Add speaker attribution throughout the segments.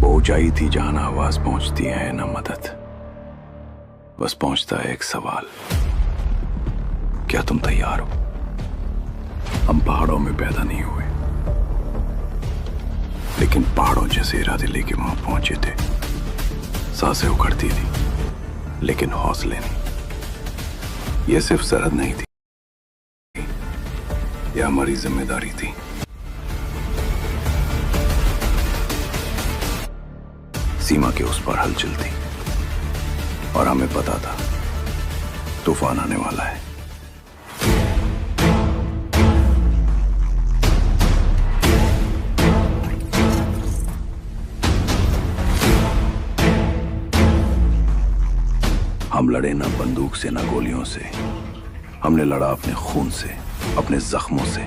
Speaker 1: वो ऊंचाई थी जहां ना आवाज पहुंचती है न मदद, बस पहुंचता है एक सवाल, क्या तुम तैयार हो? हम पहाड़ों में पैदा नहीं हुए, लेकिन पहाड़ों जैसे इरादे लेके वहां पहुंचे थे। सांसें उखड़ती थी, लेकिन हौसले नहीं। ये सिर्फ सरहद नहीं थी, यह हमारी जिम्मेदारी थी। सीमा के उस पार हलचल थी और हमें पता था तूफान आने वाला है। हम लड़े ना बंदूक से ना गोलियों से, हमने लड़ा अपने खून से, अपने जख्मों से,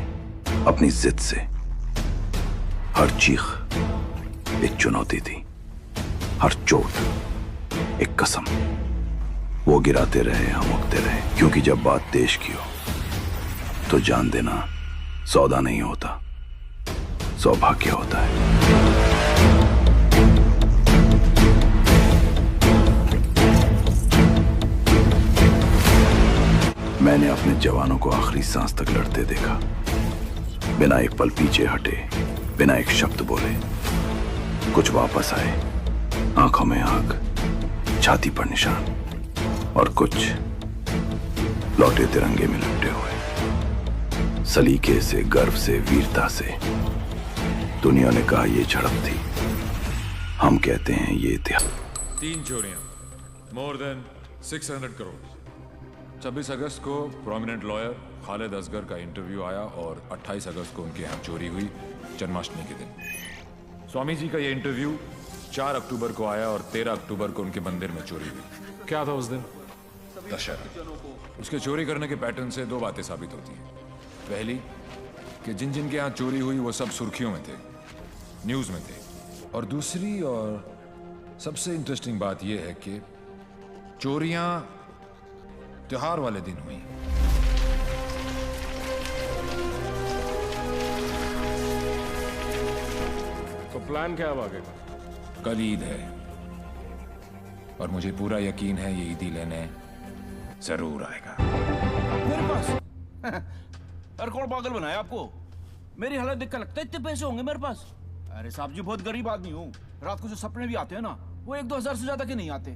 Speaker 1: अपनी जिद से। हर चीख एक चुनौती थी, हर चोट एक कसम। वो गिराते रहे, हम उगते रहे, क्योंकि जब बात देश की हो तो जान देना सौदा नहीं होता, सौभाग्य होता है। मैंने अपने जवानों को आखिरी सांस तक लड़ते देखा, बिना एक पल पीछे हटे, बिना एक शब्द बोले। कुछ वापस आए, आंखों में आग, छाती पर निशान, और कुछ लौटे तिरंगे में लिपटे हुए। सलीके से, गर्व से, वीरता से। दुनिया ने कहा ये झड़प थी, हम कहते हैं ये इतिहास।
Speaker 2: 3 चोरियां, मोर देन 600 करोड़। 26 अगस्त को प्रोमिनेंट लॉयर खालिद असगर का इंटरव्यू आया और 28 अगस्त को उनके यहाँ चोरी हुई, जन्माष्टमी के दिन। स्वामी जी का ये इंटरव्यू 4 अक्टूबर को आया और 13 अक्टूबर को उनके मंदिर में चोरी हुई। क्या था उस दिन? दशहरा। उसके चोरी करने के पैटर्न से 2 बातें साबित होती हैं। पहली कि जिन जिन के यहाँ चोरी हुई वो सब सुर्खियों में थे, न्यूज़ में थे। और दूसरी और सबसे इंटरेस्टिंग बात यह है कि चोरियां त्योहार वाले दिन हुई।
Speaker 3: तो प्लान क्या है आगे का?
Speaker 2: कल ईद है और मुझे पूरा यकीन है ये ईदी लेने जरूर आएगा।
Speaker 4: मेरे पास? अरे कौन पागल बनाया आपको? मेरी हालत देखकर लगता है इतने पैसे होंगे मेरे पास? अरे साहब जी, बहुत गरीब आदमी हूँ। रात को जो सपने भी आते हैं ना, वो 1-2 हजार से ज्यादा के नहीं आते।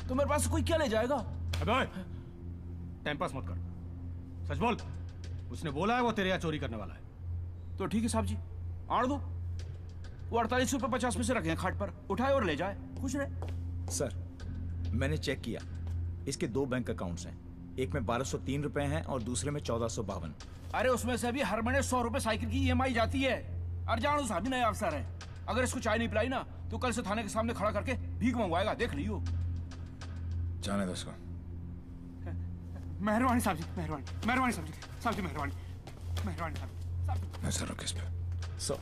Speaker 4: तो मेरे पास कोई क्या ले जाएगा?
Speaker 3: अबे टाइम पास मत कर, सच बोल। उसने बोला है वो तेरे यहाँ चोरी करने वाला है।
Speaker 4: तो ठीक है साहब जी, आड़ दो। वो 48 रुपये 50 पैसे रखे हैं खाट पर, उठाए और ले जाए, खुश रहे।
Speaker 5: सर, मैंने चेक किया, इसके 2 बैंक अकाउंट्स हैं। एक में 1203 रुपए हैं और दूसरे में 1452।
Speaker 4: अरे उसमें से भी हर महीने 100 रुपए साइकिल की EMI जाती है। अरजान साहब भी नया अफसर है, अगर इसको चाय नहीं पिलाई ना तो कल से थाने के सामने खड़ा करके भीख मंगवाएगा, देख लियो।
Speaker 2: जाने दो उसको।
Speaker 3: मेहरबानी साहब जी, मेहरबानी, मेहरबानी साहब जी, साहब जी मेहरबानी, मेहरबानी साहब जी।
Speaker 2: नजर रखो इस पे।
Speaker 5: सर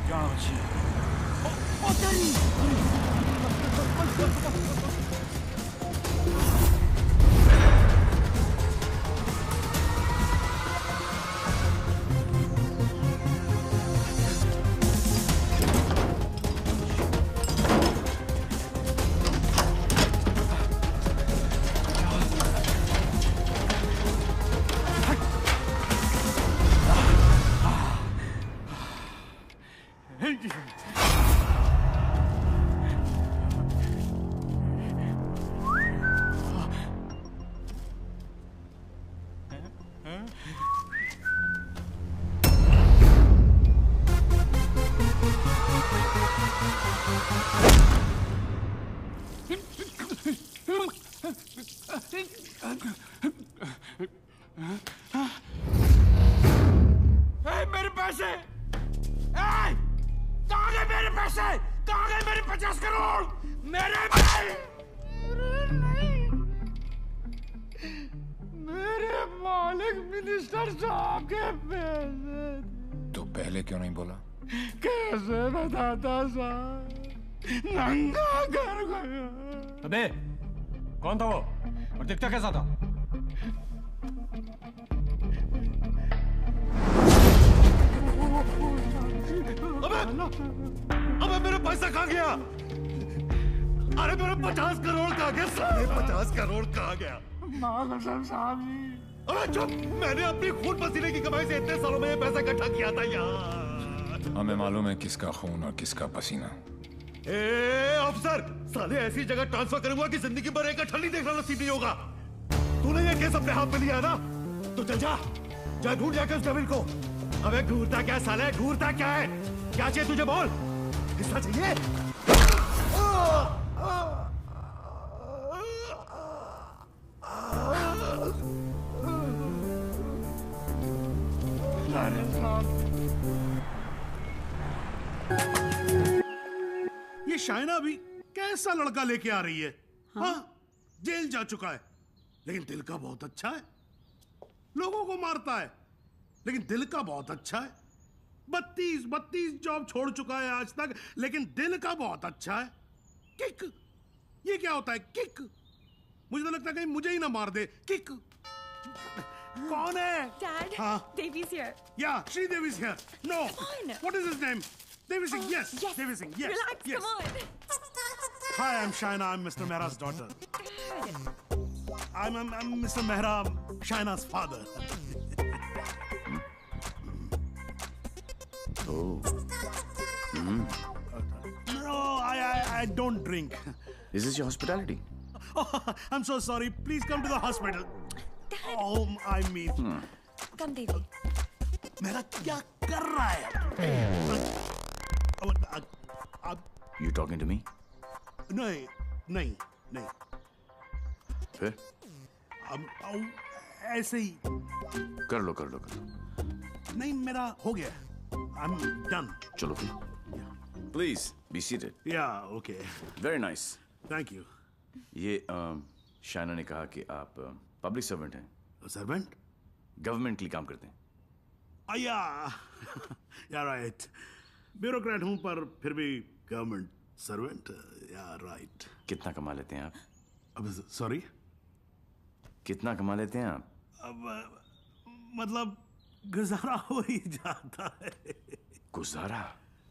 Speaker 4: जाना बच्ची। ओ तेरी! मेरे पैसे! कहाँ गए मेरे पैसे? कहाँ गए मेरे 50 करोड़? मेरे मेरे मालिक मिनिस्टर साहब के पैसे।
Speaker 2: तो पहले क्यों नहीं बोला?
Speaker 3: कैसे बताता साहब, नंगा कर गया। अबे कौन था वो और दिखता कैसा था?
Speaker 6: अबे मेरा पैसा कहाँ गया? अरे मेरा 50 करोड़ कहाँ गया? साले 50 करोड़ कहाँ गया? अबे चुप! मैंने अपनी खून पसीने की कमाई से इतने सालों में ये पैसा इकट्ठा किया था यार।
Speaker 2: हमें मालूम है किसका खून और किसका पसीना।
Speaker 6: ए अफसर, साले ऐसी जगह ट्रांसफर करूंगा कि जिंदगी भर एक अठल्ली देखना नसीब नहीं होगा। तूने ये केस अपने हाथ में लिया ना, तो चल जा ढूंढ जाकर उस डेविल को। अबे ढूंढता क्या साले, ढूंढता क्या है? क्या चाहिए तुझे बोल? हिस्सा चाहिए?
Speaker 7: ये शाइना भी कैसा लड़का लेके आ रही है? हाँ, जेल जा चुका है लेकिन दिल का बहुत अच्छा है। लोगों को मारता है लेकिन दिल का बहुत अच्छा है। 32 जॉब छोड़ चुका है आज तक लेकिन दिल का बहुत अच्छा है। किक, ये क्या होता है किक? मुझे तो लगता है कहीं मुझे ही ना मार दे। किक कौन है?
Speaker 8: Dad,
Speaker 7: हाँ?
Speaker 8: Devi's here.
Speaker 7: Yeah, Sridevi is here. No.
Speaker 8: Come on.
Speaker 7: What is his name? Devi Singh. Yes.
Speaker 8: Yes.
Speaker 7: Devi Singh. Yes.
Speaker 8: Relax,
Speaker 7: Yes.
Speaker 8: come on.
Speaker 7: Hi, I'm Shaina. I'm Mr. Mehra's daughter. I'm Mr. Mehra, Shaina's father.
Speaker 1: Oh.
Speaker 7: No, I don't drink.
Speaker 1: Is this your hospitality?
Speaker 7: Oh, I'm so sorry. Please come to the hospital.
Speaker 8: Dad.
Speaker 7: Oh, I mean,
Speaker 8: Come, Devi.
Speaker 7: मेरा क्या कर रहा है?
Speaker 1: You talking to me?
Speaker 7: नहीं.
Speaker 1: फिर?
Speaker 7: ऐसे ही.
Speaker 1: कर लो.
Speaker 7: नहीं, मेरा हो गया. I'm done.
Speaker 1: चलो फिर. Please be seated.
Speaker 7: Yeah, okay.
Speaker 1: Very nice.
Speaker 7: Thank you.
Speaker 1: ये शाइना ने कहा कि आप पब्लिक सर्वेंट हैं,
Speaker 7: Servant?
Speaker 1: गवर्नमेंट के लिए काम करते हैं।
Speaker 7: Yeah, right. ब्यूरोक्रेट हूं पर फिर भी गवर्नमेंट सर्वेंट. Yeah, right.
Speaker 1: कितना कमा लेते हैं आप?
Speaker 7: अब सॉरी?
Speaker 1: कितना कमा लेते हैं आप?
Speaker 7: अब मतलब गुजारा हो ही जाता है.
Speaker 1: गुजारा?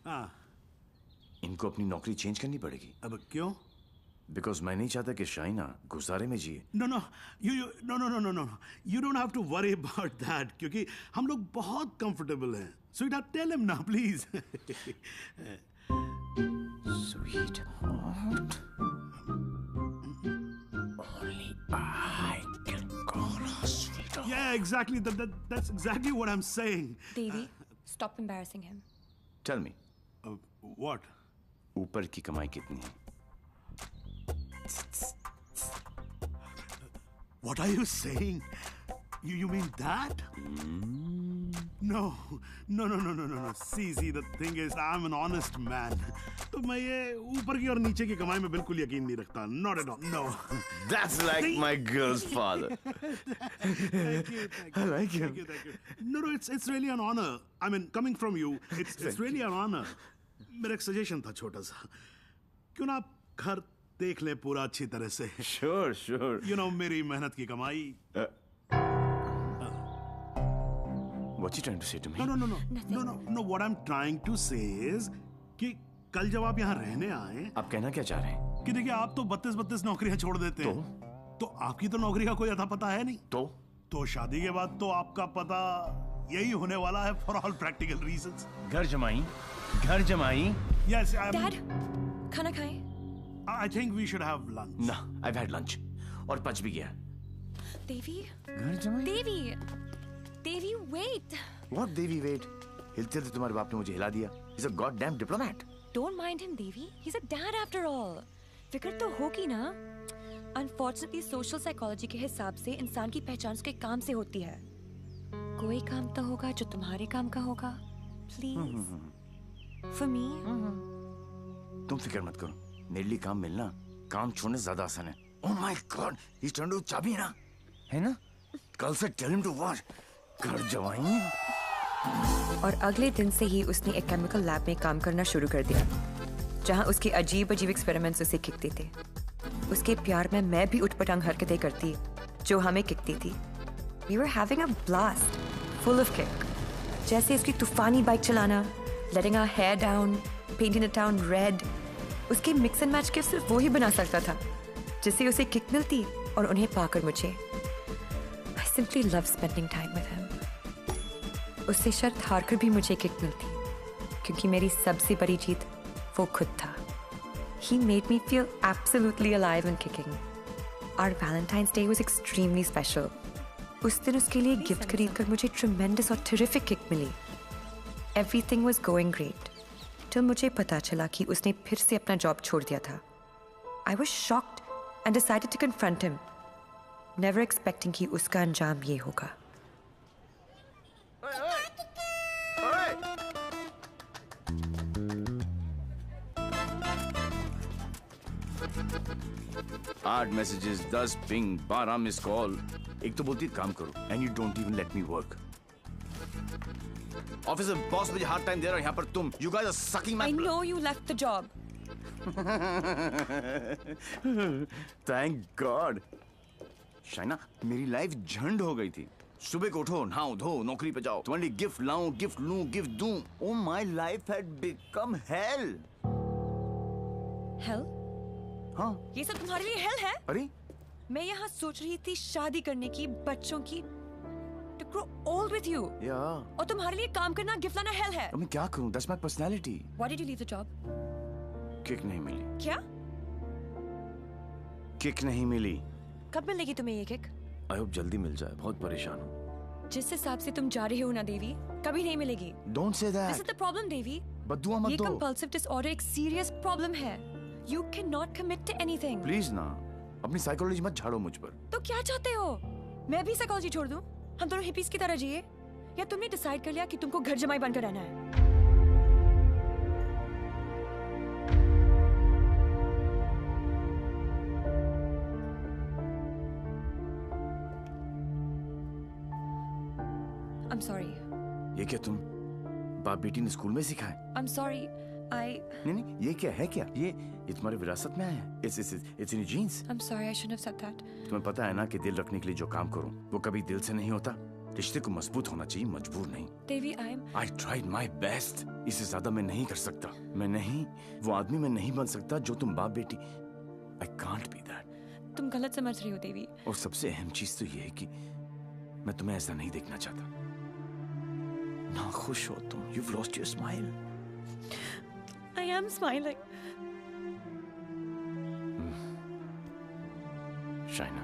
Speaker 7: हाँ.
Speaker 1: इनको अपनी नौकरी चेंज करनी पड़ेगी।
Speaker 7: अब क्यों?
Speaker 1: बिकॉज मैं नहीं चाहता कि शाइना गुजारे में जिए।
Speaker 7: No. You don't have to worry about that क्योंकि हम लोग बहुत comfortable हैं. Sweetheart, tell him now, please.
Speaker 1: Sweetheart. Only I can call her sweetheart.
Speaker 7: Yeah, exactly. That's exactly what I'm saying.
Speaker 8: Devi, stop embarrassing him.
Speaker 1: Tell me,
Speaker 7: What?
Speaker 1: ऊपर की कमाई कितनी है?
Speaker 7: What are you saying? You mean that? No. See, the thing is, I'm an honest man. तो मैं ये ऊपर की और नीचे की कमाई में बिल्कुल यकीन नहीं रखता. Not at all. No.
Speaker 1: That's like my girl's father.
Speaker 7: Thank you.
Speaker 1: I like him.
Speaker 7: Thank you. No, it's really an honor. I mean, coming from you, it's really an honor. मेरा एक सजेशन था छोटा सा. क्यों ना आप घर देख ले पूरा अच्छी तरह से.
Speaker 1: Sure.
Speaker 7: You know, मेरी मेहनत की कमाई.
Speaker 1: What you trying to say to me?
Speaker 7: No. What I'm trying to say is कि कल जब आप यहाँ रहने आए,
Speaker 1: आप कहना क्या चाह रहे हैं?
Speaker 7: कि देखिए आप तो 32 नौकरियां छोड़ देते हैं. तो आपकी तो नौकरी का कोई अता पता है नहीं. तो शादी के बाद तो आपका पता यही होने वाला है for all practical reasons.
Speaker 1: घर जमाई.
Speaker 7: Yes,
Speaker 8: Dad, खाना खाएं?
Speaker 7: I think we should have lunch.
Speaker 1: No, I've had lunch. और पच भी गया.
Speaker 8: Devi?
Speaker 1: घर जमाई?
Speaker 8: Devi, wait.
Speaker 1: What Devi, wait? हिलते थे तुम्हारे बाप ने मुझे हिला दिया. He's a goddamn diplomat.
Speaker 8: Don't mind him, Devi. He's a dad after all. फिक्र तो होगी ना. Unfortunately, social psychology के हिसाब से इंसान की पहचान उसके काम से होती है. कोई काम तो होगा जो तुम्हारे काम का होगा. Please. For me.
Speaker 1: तुम फिक्र मत करो. मेरे लिए काम मिलना काम छोड़ने ज्यादा आसान है. Oh my God, he's trying to चाबी ना, है ना? कल से tell him to watch. घर जवाई.
Speaker 8: और अगले दिन से ही उसने एक केमिकल लैब में काम करना शुरू कर दिया, जहां उसके अजीब एक्सपेरिमेंट्स उसे खिकते थे. उसके प्यार में मैं भी उठपटांग हरकतें करती जो हमें किकती थी. We were having a blast, full of kick. जैसे इसकी तूफानी बाइक चलाना, letting our hair down, painting the town red. उसके मिक्स एंड मैच के सिर्फ वो ही बना सकता था जिससे उसे किक मिलती और उन्हें पाकर मुझे. I simply love spending time with him. उससे शर्त हारकर भी मुझे किक मिलती क्योंकि मेरी सबसे बड़ी जीत वो खुद था. He made me feel absolutely alive and kicking. Our Valentine's Day was extremely special. उस दिन उसके लिए गिफ्ट खरीदकर मुझे tremendous और terrific kick milli. Everything was going great. till मुझे पता चला कि उसने फिर से अपना जॉब छोड़ दिया था. I was shocked and decided to confront him, never expecting कि उसका अंजाम ये होगा.
Speaker 5: आठ मैसेजेस, 10 पिंग, 12 मिस कॉल. एक तो बोलती काम करो and you don't even let me work. Office में बॉस मुझे हार्ड टाइम दे रहा है, यहाँ पर तुम you guys are sucking my
Speaker 8: I know you left the job.
Speaker 5: Thank God. Shaina, मेरी लाइफ झंड हो गई थी. सुबह को उठो, नहाओ धो, नौकरी पे जाओ, तुम्हारे लिए गिफ्ट लाऊं, गिफ्ट लूं, गिफ्ट दूं. Oh, my life had become hell.
Speaker 8: Hell?
Speaker 5: हाँ.
Speaker 8: ये सब तुम्हारे लिए hell है?
Speaker 5: अरे?
Speaker 8: मैं यहाँ सोच रही थी शादी करने की, बच्चों की, to grow old with you.
Speaker 5: Yeah.
Speaker 8: और तुम्हारे लिए काम करना, गिफ्ट लाना hell है.
Speaker 5: अब मैं क्या करूं? That's my personality.
Speaker 8: Why did you leave the job?
Speaker 5: Kick नहीं मिली.
Speaker 8: क्या?
Speaker 5: किक नहीं मिली.
Speaker 8: कब मिलेगी तुम्हें ये किक?
Speaker 5: I hope जल्दी मिल जाए. बहुत परेशान हूँ.
Speaker 8: जिस हिसाब से तुम जा रही हो ना देवी, कभी नहीं मिलेगी.
Speaker 5: Don't say that.
Speaker 8: This is the problem, देवी.
Speaker 5: बद्दुआ मत
Speaker 8: ये
Speaker 5: दो.
Speaker 8: compulsive disorder एक serious problem है. You cannot commit to anything.
Speaker 5: Please ना. अपनी साइकोलॉजी मत झाड़ो मुझ पर.
Speaker 8: तो क्या चाहते हो? मैं भी साइकोलॉजी छोड़ दूं? हम दोनों हिपीज की तरह जिए? या तुमने डिसाइड कर लिया कि तुमको घर जमाई बनकर रहना है? I'm sorry.
Speaker 5: ये क्या तुम बाप बेटी ने स्कूल में सिखाए?
Speaker 8: I'm sorry.
Speaker 5: नहीं, ये क्या है क्या? ये तुम्हारी विरासत में आया है. It's in your genes.
Speaker 8: I'm sorry, I shouldn't have said that.
Speaker 5: तुम्हें पता है ना कि दिल रखने के लिए जो काम करूं, वो कभी दिल से नहीं होता. रिश्ते को मजबूत होना चाहिए, मजबूर नहीं.
Speaker 8: देवी,
Speaker 5: I tried my best. इससे ज्यादा मैं नहीं कर सकता. मैं नहीं, वो आदमी मैं नहीं बन सकता जो तुम बाप बेटी. I can't be that.
Speaker 8: तुम गलत समझ रही हो देवी.
Speaker 5: और सबसे अहम चीज तो ये है कि मैं तुम्हें ऐसा नहीं देखना चाहता. ना खुश हो तुम. You've lost your smile.
Speaker 8: I am smiling.
Speaker 5: Shaina,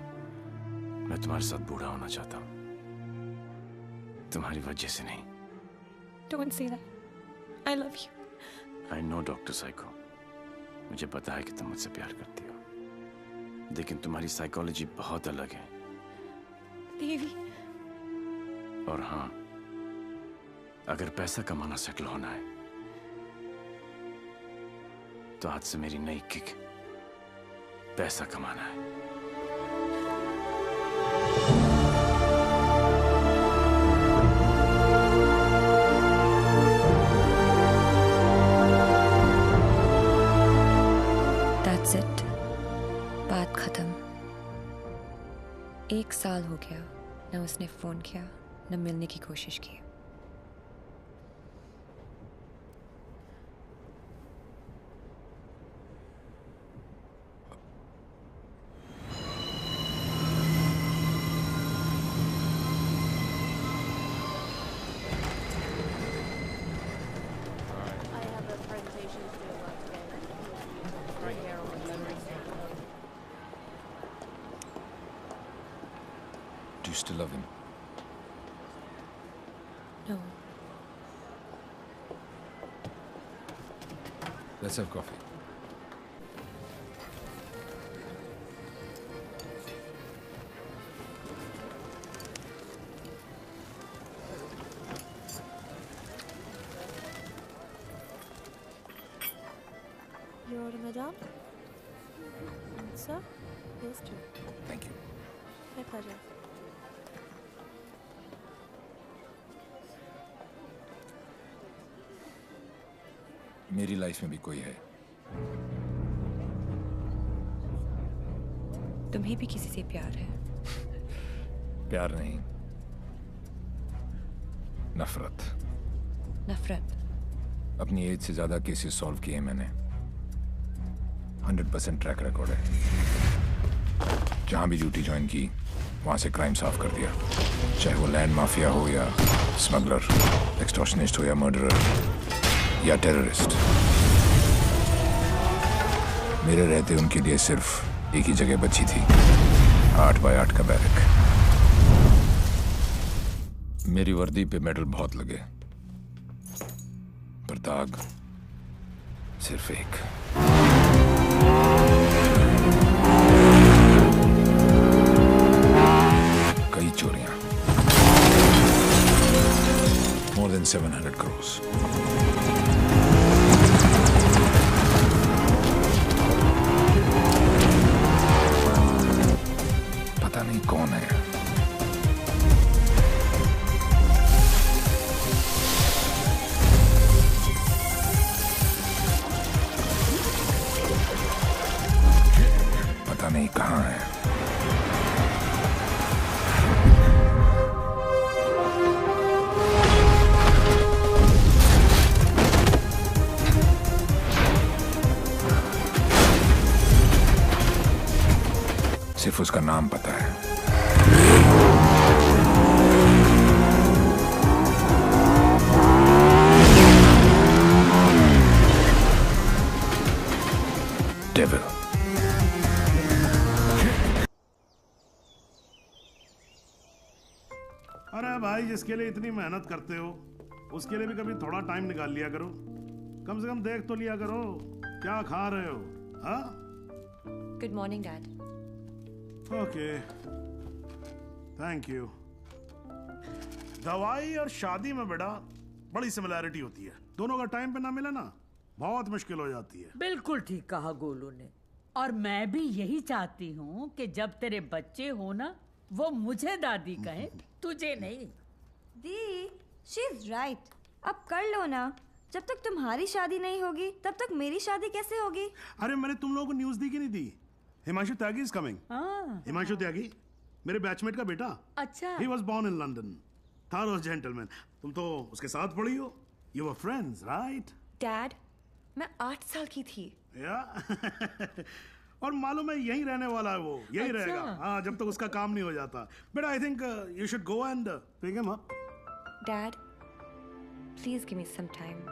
Speaker 5: मैं तुम्हारे साथ बूढ़ा होना चाहता हूँ. तुम्हारी वजह से नहीं.
Speaker 8: Don't say that. I love you.
Speaker 5: I know, doctor psycho. मुझे पता है कि तुम मुझसे प्यार करती हो. लेकिन तुम्हारी साइकोलॉजी बहुत अलग है.
Speaker 8: देवी.
Speaker 5: और हाँ, अगर पैसा कमाना सेटल होना है, तो आज से मेरी नई किक पैसा कमाना है.
Speaker 8: That's it. बात खत्म. 1 साल हो गया, न उसने फोन किया, न मिलने की कोशिश की.
Speaker 2: Do you still love him?
Speaker 8: No.
Speaker 2: Let's have coffee.
Speaker 9: Your order, madame? Sir? Yes, sir.
Speaker 2: Thank you.
Speaker 9: My pleasure.
Speaker 2: मेरी लाइफ में भी कोई है.
Speaker 8: तुम्हें भी किसी से प्यार है?
Speaker 2: प्यार नहीं, नफरत.
Speaker 8: नफरत.
Speaker 2: अपनी एज से ज्यादा केसेस सॉल्व किए हैं मैंने। 100% ट्रैक रिकॉर्ड है। जहां भी ड्यूटी ज्वाइन की वहां से क्राइम साफ कर दिया, चाहे वो लैंड माफिया हो या स्मगलर, एक्सटॉर्शनिस्ट हो या मर्डरर या टेररिस्ट। मेरे रहते उनके लिए सिर्फ एक ही जगह बची थी, 8x8 का बैरक। मेरी वर्दी पे मेडल बहुत लगे, पर दाग सिर्फ एक। कई चोरियां, more than 700 crores। पता नहीं कौन है। पता नहीं कहां है। सिर्फ उसका नाम पता है। डेविल।
Speaker 7: अरे भाई, जिसके लिए इतनी मेहनत करते हो उसके लिए भी कभी थोड़ा टाइम निकाल लिया करो। कम से कम देख तो लिया करो क्या खा रहे हो। हाँ?
Speaker 8: Good morning dad.
Speaker 7: Okay, thank you. दवाई और शादी में बेटा बड़ी सिमिलैरिटी होती है। दोनों का टाइम पे ना मिले ना बहुत मुश्किल हो जाती है।
Speaker 10: बिल्कुल ठीक कहा गोलू ने। और मैं भी यही चाहती हूँ कि जब तेरे बच्चे हो ना, वो मुझे दादी कहे, तुझे नहीं।
Speaker 11: दी, शी इज राइट। अब कर लो ना। जब तक तुम्हारी शादी नहीं होगी तब तक मेरी शादी कैसे होगी?
Speaker 7: अरे मैंने तुम लोगों को न्यूज़ दी कि नहीं दी? हिमांशु त्यागी इज कमिंग। हिमांशु त्यागी मेरे बैचमेट का बेटा।
Speaker 10: अच्छा।
Speaker 7: He was born in London. Thorough gentleman. तुम तो उसके साथ पढ़ी हो। You were friends, right?
Speaker 8: Dad, मैं 8 साल की थी।
Speaker 7: और मालूम है यहीं रहने वाला है वो, यहीं
Speaker 10: अच्छा।
Speaker 7: रहेगा। हाँ, जब तक उसका काम नहीं हो जाता। But I think you should go and pick him up.
Speaker 8: Dad, please give me some time.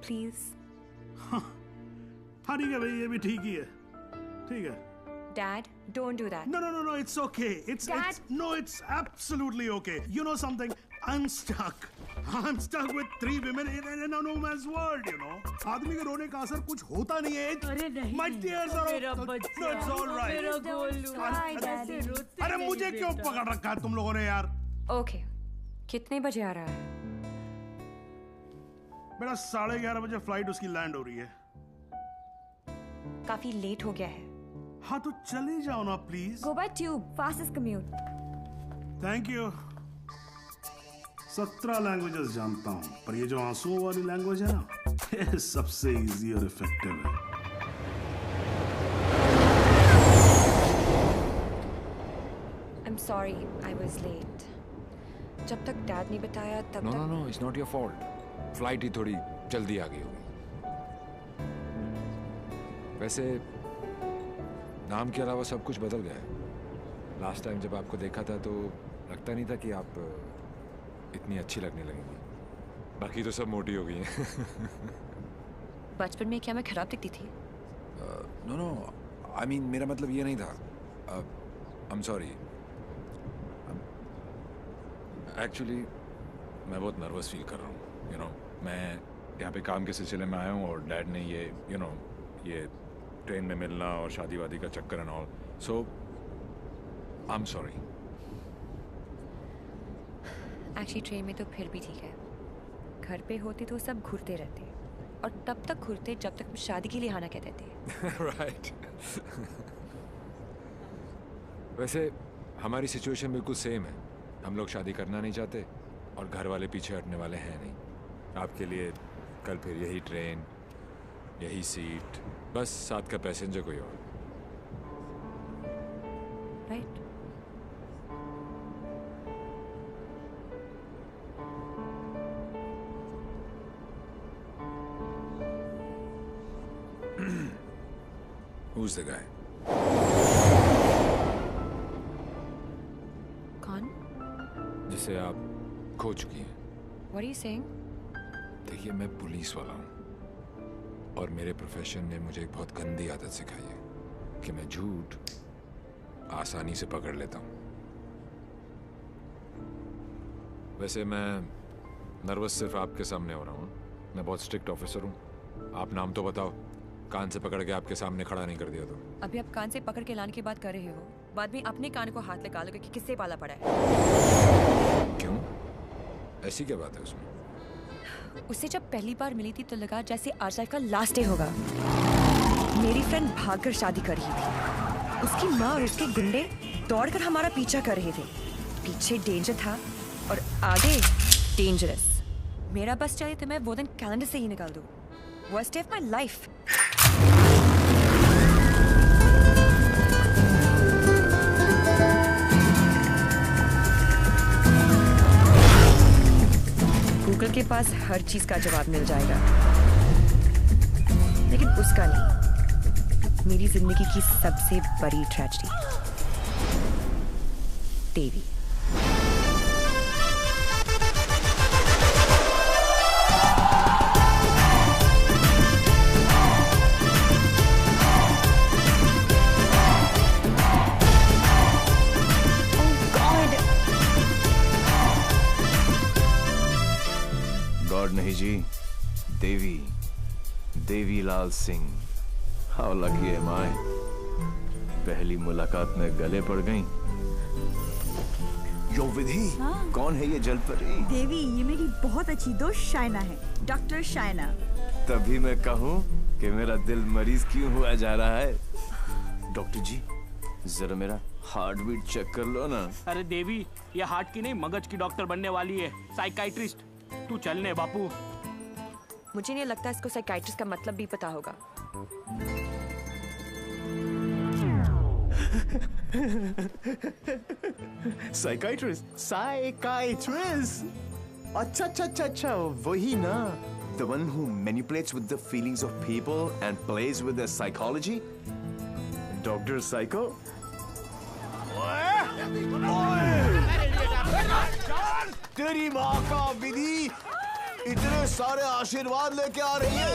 Speaker 8: Please.
Speaker 7: हाँ ठीक है भाई, ये भी ठीक ही है। ठीक है।
Speaker 8: Dad, don't do that.
Speaker 7: No, it's okay. It's absolutely okay. You know something? I'm stuck with 3 women in a no man's world, you know. आदमी के रोने का असर कुछ होता नहीं है।
Speaker 10: अरे नहीं,
Speaker 7: My tears are
Speaker 10: मेरा
Speaker 7: all...
Speaker 10: बच्चा,
Speaker 7: No, it's all right.
Speaker 10: मेरा गोलू।
Speaker 7: अरे मुझे क्यों पकड़ रखा है तुम लोगों ने यार?
Speaker 8: Okay. कितने बजे आ रहा है?
Speaker 7: बेटा 11:30 बजे फ्लाइट उसकी लैंड हो रही है।
Speaker 8: काफी लेट हो गया है।
Speaker 7: हाँ तो चले जाओ ना please.
Speaker 11: Go by tube, fastest commute.
Speaker 7: Thank you. 17 languages जानता हूँ, पर ये जो आंसुओं वाली लैंग्वेज है ना, ये सबसे इजी और इफेक्टिव है।
Speaker 8: I'm sorry, I was late. जब तक डैड नहीं बताया तब तक।
Speaker 2: No, it's not your fault. Flight ही थोड़ी जल्दी आ गई होगी। वैसे नाम के अलावा सब कुछ बदल गया है। लास्ट टाइम जब आपको देखा था तो लगता नहीं था कि आप इतनी अच्छी लगने लगेंगी। बाकी तो सब मोटी हो गई हैं।
Speaker 8: बचपन में क्या मैं खराब दिखती थी?
Speaker 2: नो, आई मीन मेरा मतलब ये नहीं था। I am sorry. एक्चुअली मैं बहुत नर्वस फील कर रहा हूँ। यू नो, मैं यहाँ पे काम के सिलसिले में आया हूँ और डैड ने ये ये ट्रेन में मिलना और शादी वादी का चक्कर and all, so I am sorry.
Speaker 8: Actually train में तो फिर भी ठीक है। घर पे होती तो सब घूरते रहते, और तब तक घूरते जब तक शादी के लिए हाँ ना कहते थे।
Speaker 2: राइट। वैसे हमारी सिचुएशन बिल्कुल सेम है। हम लोग शादी करना नहीं चाहते और घर वाले पीछे हटने वाले हैं नहीं। आपके लिए कल फिर यही ट्रेन, यही सीट, बस साथ का पैसेंजर कोई और।
Speaker 8: राइट।
Speaker 2: Who's the guy?
Speaker 8: कौन?
Speaker 2: जिसे आप खो चुकी हैं।
Speaker 8: What are you saying?
Speaker 2: देखिए, मैं पुलिस वाला हूँ और मेरे प्रोफेशन ने मुझे एक बहुत गंदी आदत सिखाई है कि मैं झूठ आसानी से पकड़ लेता हूँ। वैसे मैं नर्वस सिर्फ आपके सामने हो रहा हूँ। मैं बहुत स्ट्रिक्ट ऑफिसर हूँ। आप नाम तो बताओ, कान से पकड़ के आपके सामने खड़ा नहीं कर दिया तो।
Speaker 8: अभी आप कान से पकड़ के लाने की बात कर रहे हो, बाद में अपने कान को हाथ लगा लोगे कि किससे पाला पड़ा है।
Speaker 2: क्यों? ऐसी क्या बात है उसमें?
Speaker 8: उससे जब पहली बार मिली थी तो लगा जैसे आज लाइफ का लास्ट डे होगा। मेरी फ्रेंड भागकर शादी कर रही थी। उसकी माँ और उसके गुंडे दौड़कर हमारा पीछा कर रहे थे। पीछे डेंजर था और आगे डेंजरस। मेरा बस चले तो मैं वो दिन कैलेंडर से ही निकाल दूं। Worst day of my life. Google के पास हर चीज का जवाब मिल जाएगा, लेकिन उसका नहीं। मेरी जिंदगी की सबसे बड़ी ट्रेजेडी, देवी।
Speaker 5: गॉड नहीं जी, देवी, देवी Lal Singh. How lucky M आई। पहली मुलाकात में गले पड़ गई। यो विधि, कौन है ये जलपरी?
Speaker 12: देवी, ये मेरी बहुत अच्छी दोस्त शाइना है, डॉक्टर शाइना।
Speaker 5: तभी मैं कहूँ कि मेरा दिल मरीज क्यों हुआ जा रहा है। डॉक्टर जी, जरा मेरा हार्ट बीट चेक कर लो ना।
Speaker 13: अरे देवी, ये हार्ट की नहीं मगज की डॉक्टर बनने वाली है, साइकाइट्रिस्ट। तू चलने बापू।
Speaker 8: मुझे नहीं लगता इसको साइकाइट्रिस्ट का मतलब भी पता होगा।
Speaker 5: Psychiatrist, psychiatrist. अच्छा अच्छा अच्छा अच्छा, वही ना। The one who manipulates with the feelings of people and plays with their psychology. Dr. Psycho? तेरी माँ का विधि इतने सारे आशीर्वाद लेके आ रही है।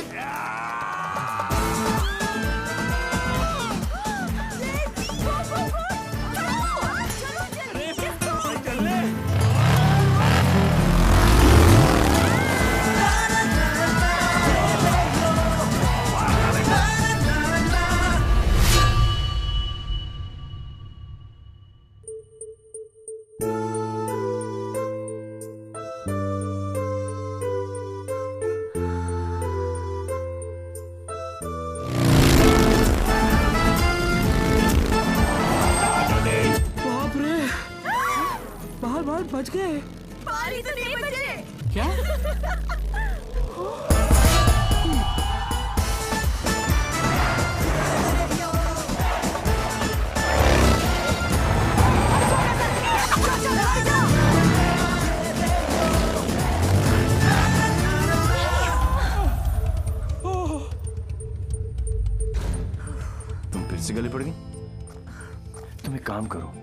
Speaker 13: बच गए।
Speaker 12: पानी तो नहीं बचे।
Speaker 13: क्या?
Speaker 5: तुम फिर से गले पड़ गई? तुम एक काम करो,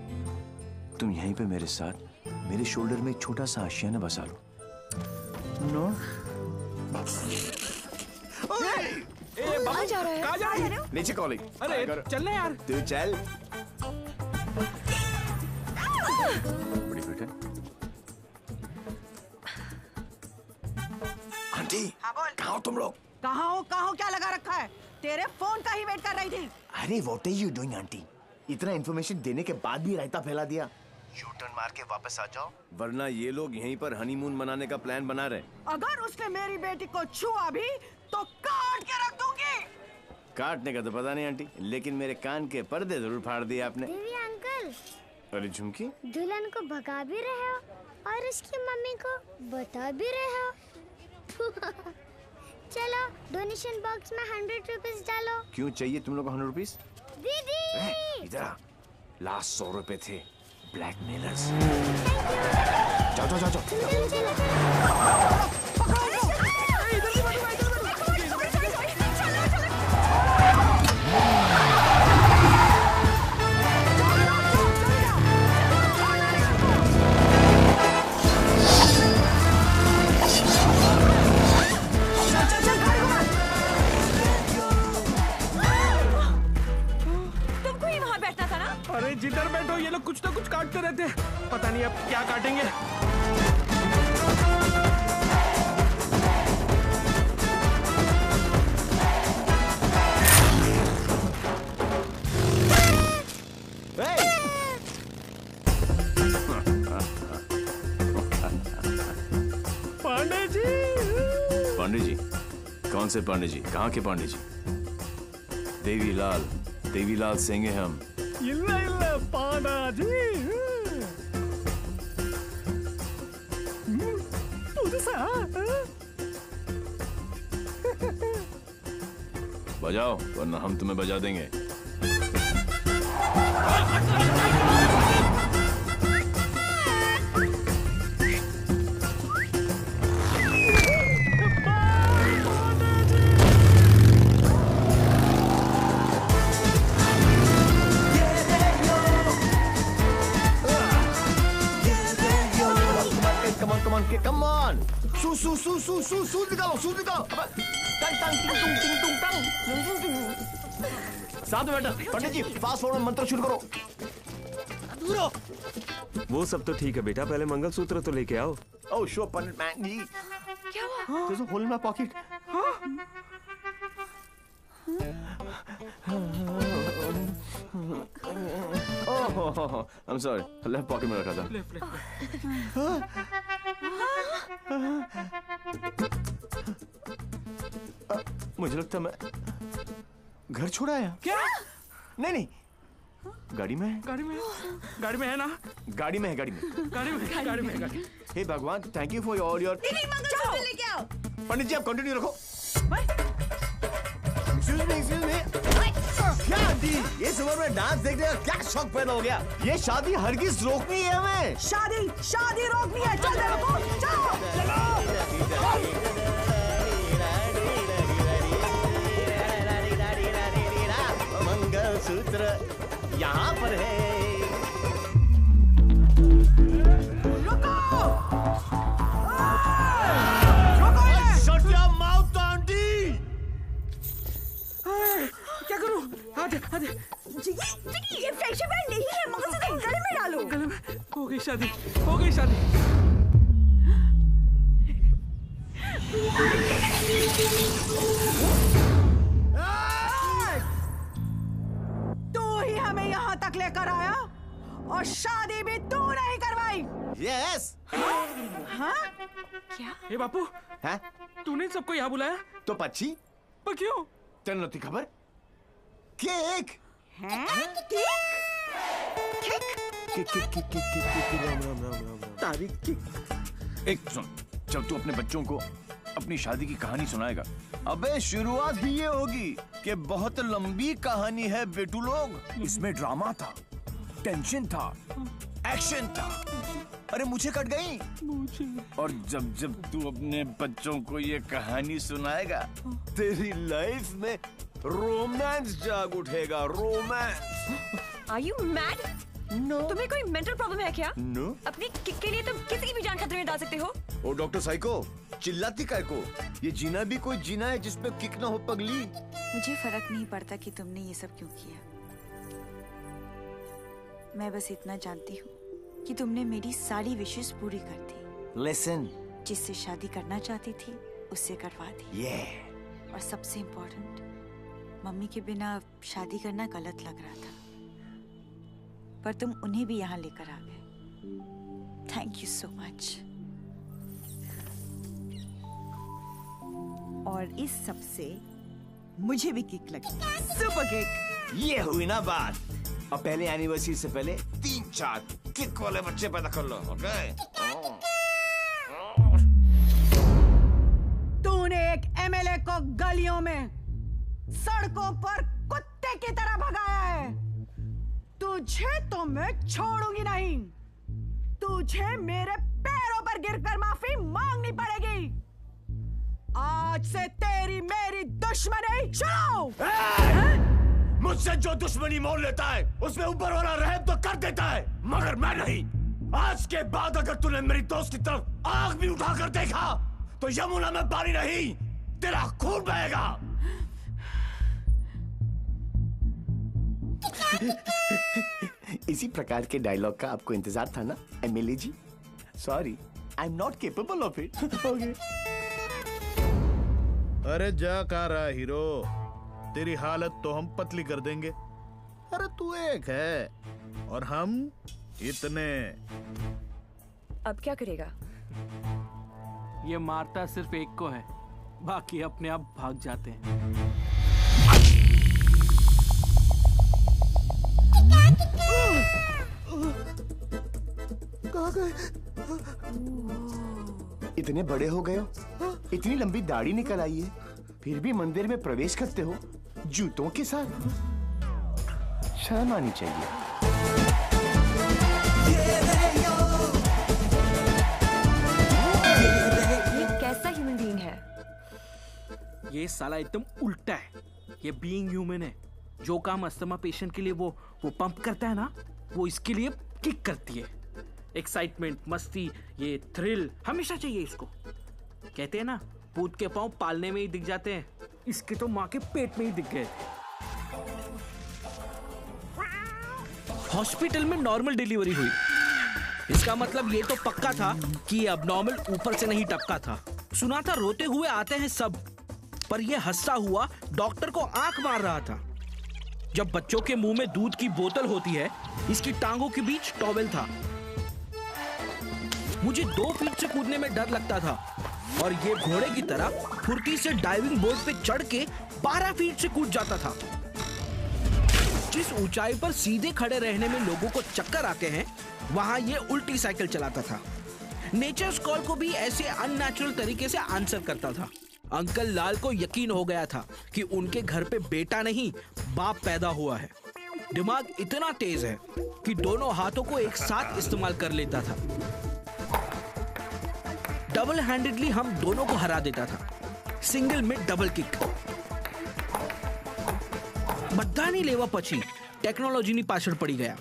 Speaker 5: तुम यहीं पे मेरे साथ मेरे शोल्डर में एक छोटा सा आशियाना बसा लो। नो?
Speaker 8: कहाँ जा रहा है?
Speaker 13: कहाँ जा रहा है?
Speaker 5: नीचे कॉलिंग।
Speaker 13: अरे चलना यार।
Speaker 5: तू चल। बड़ी बेटे। आंटी, कहाँ हो तुम लोग?
Speaker 12: कहाँ हो क्या लगा रखा है? तेरे फोन का ही वेट कर रही थी।
Speaker 5: अरे what are you doing aunty? इतना इन्फॉर्मेशन देने के बाद भी रायता फैला दिया। यू टर्न मार के वापस आ जाओ, वरना ये लोग यहीं पर हनीमून मनाने का प्लान बना रहे।
Speaker 12: अगर उसने मेरी बेटी को छुआ भी तो काट के रख दूंगी।
Speaker 5: काटने का तो पता नहीं आंटी, लेकिन मेरे कान के पर्दे जरूर फाड़ दिए आपने।
Speaker 14: देवी अंकल,
Speaker 5: अरे झुमकी,
Speaker 14: दुल्हन को भगा भी रहे हो और उसकी मम्मी को बता भी रहे हो। चलो डोनेशन बॉक्स में 100 रुपीस डालो।
Speaker 5: क्यों चाहिए तुम लोग को 100 रुपीस?
Speaker 14: दीदी
Speaker 5: इधर आ, लास्ट 100 रुपए थे ब्लैकमेलर्स। जाओ जाओ जाओ जाओ।
Speaker 13: लोग कुछ ना कुछ काटते रहते हैं, पता नहीं अब क्या काटेंगे।
Speaker 5: पांडे जी। पांडे जी? कौन से पांडे जी? कहाँ के पांडे जी? देवीलाल सिंह हैं हम।
Speaker 3: इल्ला इल्ला पांडा जी।
Speaker 5: बजाओ वरना हम तुम्हें बजा देंगे। Come on! सूज निकालो। साथ में बैठा। पंडित जी फास्ट फॉरवर्ड मंत्र शुरू करो।
Speaker 15: वो सब तो ठीक है बेटा, पहले मंगलसूत्र तो लेके आओ।
Speaker 5: Oh sure पंडित मैन जी।
Speaker 8: क्या हुआ?
Speaker 5: There's a hole in my pocket. Oh, I'm sorry. Left pocket में रखा था। मुझे लगता मैं घर छोड़ आया।
Speaker 13: क्या?
Speaker 5: नहीं गाड़ी में है
Speaker 13: ना?
Speaker 5: गाड़ी में है। हे भगवान, thank you for all your.
Speaker 12: लेके आओ।
Speaker 5: पंडित जी आप कंटिन्यू रखो। Excuse me. क्या आंटी, ये उम्र में डांस देखने का क्या शौक पैदा हो गया? ये शादी हरगिज रोकनी है हमें।
Speaker 12: शादी रोकनी है। चल
Speaker 5: मंगलसूत्र यहाँ पर है। Shut your mouth, aunty.
Speaker 12: क्या करूं? आधे ये फ्रेंडशिप बैंड नहीं है, मंगलसूत्र गले में डालो।
Speaker 13: गले में हो गई शादी।
Speaker 12: तू ही हमें यहाँ तक लेकर आया और शादी भी तू नहीं करवाई।
Speaker 5: Yes.
Speaker 12: हाँ?
Speaker 8: क्या?
Speaker 13: ए बापू,
Speaker 5: हैं?
Speaker 13: तूने सबको यहाँ बुलाया?
Speaker 5: तो पक्षी?
Speaker 13: पर क्यों?
Speaker 5: तेरे नती खबर? केक। एक सुन, जब तू अपने बच्चों को अपनी शादी की कहानी सुनाएगा, अबे शुरुआत ही ये होगी कि बहुत लंबी कहानी है बेटू लोग। इसमें ड्रामा था, टेंशन था, एक्शन था। अरे मुझे कट गई। और जब तू अपने बच्चों को ये कहानी सुनाएगा, तेरी लाइफ में रोमांस जाग उठेगा। Romance.
Speaker 8: Are you mad?
Speaker 5: No.
Speaker 8: तुम्हें कोई मेंटल प्रॉब्लम है क्या?
Speaker 5: No.
Speaker 8: अपनी किक के लिए तुम किसी की भी जान खतरे में डाल सकते हो।
Speaker 5: ओ डॉक्टर साइको, चिल्लाती काय को? ये जीना भी कोई जीना है जिसमें किक ना हो पगली।
Speaker 16: मुझे फर्क नहीं पड़ता कि तुमने ये सब क्यों किया। मैं बस इतना जानती हूँ कि तुमने मेरी सारी विशेष पूरी कर दी।
Speaker 5: Listen.
Speaker 16: जिससे शादी करना चाहती थी उससे करवा दी।
Speaker 5: Yeah.
Speaker 16: और सबसे इम्पोर्टेंट, मम्मी के बिना शादी करना गलत लग रहा था, पर तुम उन्हें भी यहाँ लेकर आ गए। Thank you so much.
Speaker 12: और इस सब से मुझे भी किक लगी। Super kick.
Speaker 5: ये हुई ना बात। अब पहले एनिवर्सरी से पहले 3-4 किक वाले बच्चे पैदा कर लो, ओके?
Speaker 12: तूने एक एमएलए को गलियों में, सड़कों पर कुत्ते की तरह भगाया है। तुझे तो मैं छोड़ूंगी नहीं। तुझे मेरे पैरों पर गिरकर माफी मांगनी पड़ेगी। आज से तेरी मेरी दुश्मनी शुरू।
Speaker 5: मुझसे जो दुश्मनी मोल लेता है उसमें ऊपर वाला रहम तो कर देता है, मगर मैं नहीं। आज के बाद अगर तूने मेरी दोस्त की तरफ आंख भी उठाकर देखा तो यमुना में पानी नहीं, तेरा खून बहेगा। इसी प्रकार के डायलॉग का आपको इंतजार था ना MLA ji? Sorry, I am not capable of it. Okay.
Speaker 6: अरे जा कहाँ रहा हीरो, तेरी हालत तो हम पतली कर देंगे। अरे तू एक है और हम इतने।
Speaker 8: अब क्या करेगा?
Speaker 13: ये मारता सिर्फ एक को है, बाकी अपने आप भाग जाते हैं।
Speaker 5: कहाँ गए? इतने बड़े हो गए हो, इतनी लंबी दाढ़ी निकल आई है, फिर भी मंदिर में प्रवेश करते हो जूतों के साथ। शर्म आनी चाहिए।
Speaker 8: ये कैसा ह्यूमन बीइंग है?
Speaker 13: ये साला एकदम उल्टा है। ये बीइंग ह्यूमन है। जो काम अस्थमा पेशेंट के लिए वो पंप करता है ना, वो इसके लिए किक करती है। एक्साइटमेंट, मस्ती, ये थ्रिल हमेशा चाहिए इसको। कहते हैं ना, पूत के पांव पालने में ही दिख जाते हैं, इसके तो माँ के पेट में ही दिख गए थे। हॉस्पिटल में नॉर्मल डिलीवरी हुई, इसका मतलब ये तो पक्का था कि ये अबनॉर्मल ऊपर से नहीं टपका था। सुना था रोते हुए आते हैं सब, पर ये हंसता हुआ डॉक्टर को आंख मार रहा था। जब बच्चों के मुंह में दूध की बोतल होती है, इसकी टांगों के बीच टॉवेल था। मुझे 2 फीट से कूदने में डर लगता था और ये घोड़े की तरह फुर्ती से डाइविंग बोर्ड पे चढ़ के 12 फीट से कूद जाता था। जिस ऊंचाई पर सीधे खड़े रहने में लोगों को चक्कर आते हैं, वहां ये उल्टी साइकिल चलाता था। नेचर्स कॉल को भी ऐसे अननेचुरल तरीके से आंसर करता था। अंकल लाल को यकीन हो गया था कि उनके घर पे बेटा नहीं बाप पैदा हुआ है। दिमाग इतना तेज है कि दोनों हाथों को एक साथ इस्तेमाल कर लेता था। डबल हैंडेडली हम दोनों को हरा देता था, सिंगल में डबल किक। बधानी लेवा पची टेक्नोलॉजी ની પાછળ પડી गया।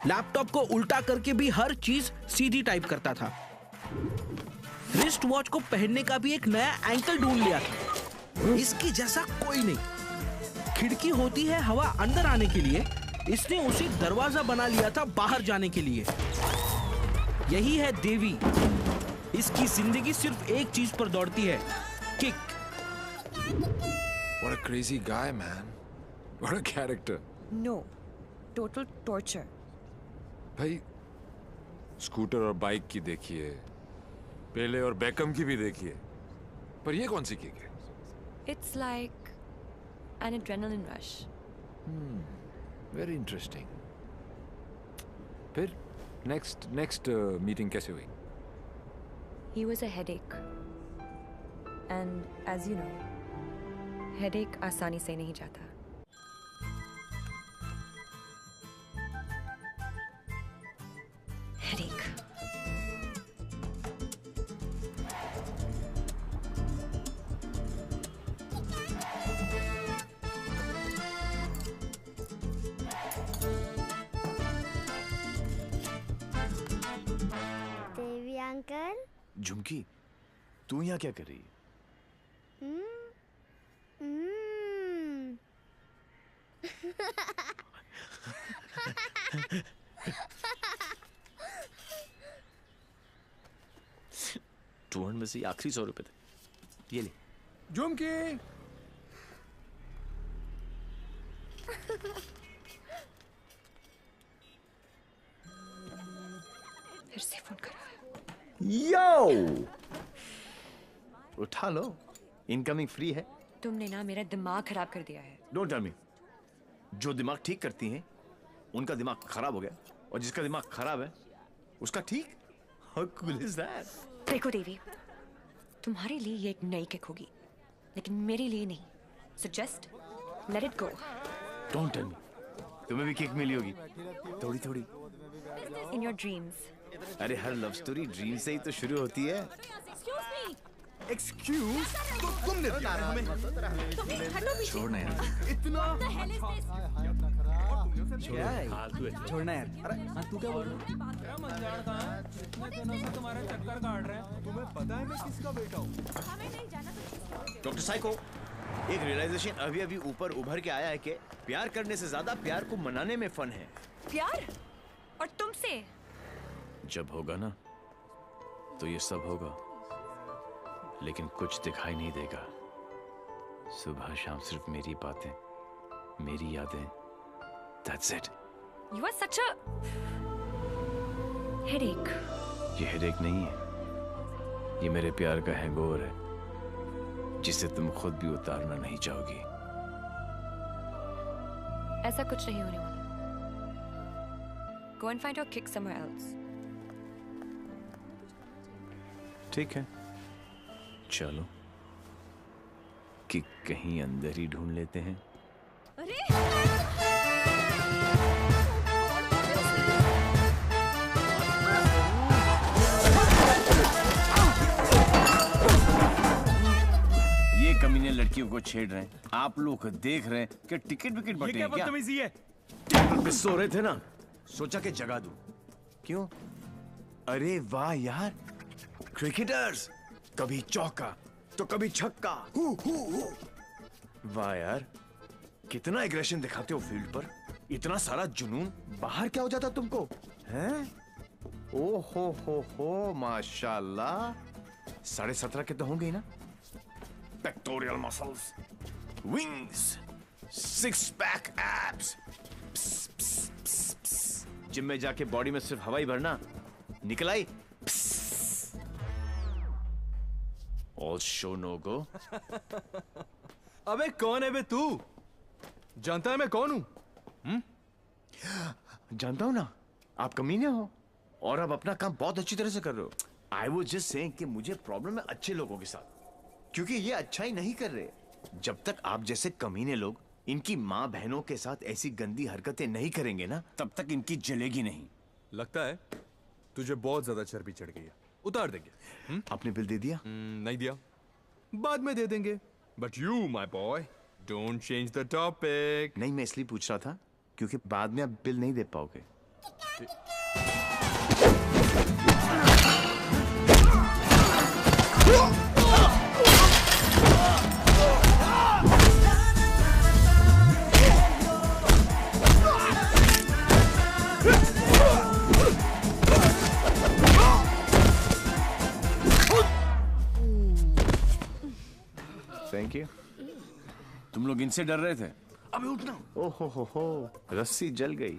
Speaker 13: लैपटॉप को उल्टा करके भी हर चीज सीधी टाइप करता था। रिस्ट वॉच को पहनने का भी एक नया एंकल ढूंढ लिया था, इसके जैसा कोई नहीं। खिड़की होती है हवा अंदर आने के लिए, इसने उसी दरवाजा बना लिया था बाहर जाने के लिए। यही है देवी, इसकी जिंदगी सिर्फ एक चीज पर दौड़ती है, kick.
Speaker 2: What a crazy guy, man. What a character.
Speaker 8: No, total torture.
Speaker 2: भाई स्कूटर और बाइक की देखिए, पेले और बेकम की भी देखिए, पर ये कौन सी किक है?
Speaker 8: It's like an adrenaline rush.
Speaker 2: Very interesting. फिर next meeting कैसे हुई?
Speaker 8: He was a headache. And as you know, headache आसानी से नहीं जाता। Headache.
Speaker 14: देवी अंकल।
Speaker 5: झुमकी, तू यहाँ क्या कर रही है? टूहन में से आखिरी 100 रुपए थे, ये ले।
Speaker 2: झुमकी।
Speaker 8: फिर से फोन करा है।
Speaker 5: यो, उठा लो, इनकमिंग फ्री है।
Speaker 8: तुमने ना मेरा दिमाग खराब कर दिया है।
Speaker 5: Don't tell me. जो दिमाग ठीक करती हैं, उनका दिमाग खराब हो गया, और जिसका दिमाग खराब है उसका ठीक। How cool is that?
Speaker 8: देखो देवी, तुम्हारे लिए ये एक नई किक होगी, लेकिन मेरे लिए नहीं। So just let it go.
Speaker 5: Don't tell me. तुम्हें भी किक मिली होगी, थोड़ी थोड़ी।
Speaker 8: In your dreams.
Speaker 5: अरे हर लव स्टोरी ड्रीम से ही तो शुरू होती है। एक्सक्यूज, तो तुमने दिया हमें।
Speaker 1: छोड़ना यार।
Speaker 5: इतना
Speaker 17: क्या है? छोड़ना यार। अरे हाँ, तू क्या बोल रहा है?
Speaker 3: तुम्हारे चक्कर काट रहे हैं।
Speaker 17: तुम्हें पता है मैं किसका बेटा हूँ?
Speaker 5: डॉक्टर साइको, एक रियलाइजेशन अभी ऊपर उभर के आया है कि प्यार करने से ज्यादा प्यार को मनाने में फन है।
Speaker 8: प्यार? और तुमसे।
Speaker 5: जब होगा ना तो ये सब होगा, लेकिन कुछ दिखाई नहीं देगा। सुबह शाम सिर्फ मेरी बातें, मेरी यादें। That's it.
Speaker 8: You are such a headache.
Speaker 5: ये हेडेक नहीं है, ये मेरे प्यार का हैंगओवर है, जिसे तुम खुद भी उतारना नहीं चाहोगी।
Speaker 8: ऐसा कुछ नहीं होने वाला। Go and find your kick somewhere else.
Speaker 5: ठीक है, चलो कि कहीं अंदर ही ढूंढ लेते हैं। ये कमीने लड़कियों को छेड़ रहे हैं, आप लोग देख रहे हैं कि टिकट विकेट बटे हैं क्या?
Speaker 17: बदतमीजी है।
Speaker 5: टेबल पे सो रहे थे ना, सोचा कि जगा दूं। क्यों? अरे वाह यार, क्रिकेटर्स कभी चौका तो कभी छक्का। वाह यार, कितना एग्रेशन दिखाते हो फील्ड पर, इतना सारा जुनून। बाहर क्या हो जाता तुमको, हैं? ओ हो, माशाल्लाह। 17.5 के तो होंगे ही ना। Pectoral muscles, wings, 6 pack abs. Gym में जाके बॉडी में सिर्फ हवा ही भरना, निकल आई। ऑल शो नो गो।
Speaker 17: अबे कौन है बे तू? जानता है मैं कौन हूं?
Speaker 5: जानता हूं ना, आप कमीने हो और आप अपना काम बहुत अच्छी तरह से कर रहे हो। आई वाज जस्ट सेइंग कि मुझे प्रॉब्लम है अच्छे लोगों के साथ, क्योंकि ये अच्छा ही नहीं कर रहे। जब तक आप जैसे कमीने लोग इनकी माँ बहनों के साथ ऐसी गंदी हरकतें नहीं करेंगे ना, तब तक इनकी जलेगी नहीं।
Speaker 17: लगता है तुझे बहुत ज्यादा चर्बी चढ़ गई है, उतार देंगे।
Speaker 5: आपने बिल दे दिया?
Speaker 17: नहीं दिया, बाद में दे देंगे। But you my boy don't change the topic.
Speaker 5: नहीं, मैं इसलिए पूछ रहा था क्योंकि बाद में आप बिल नहीं दे पाओगे। Thank you. तुम लोग इनसे डर रहे थे? अबे उठना। ओहो हो, रस्सी जल गई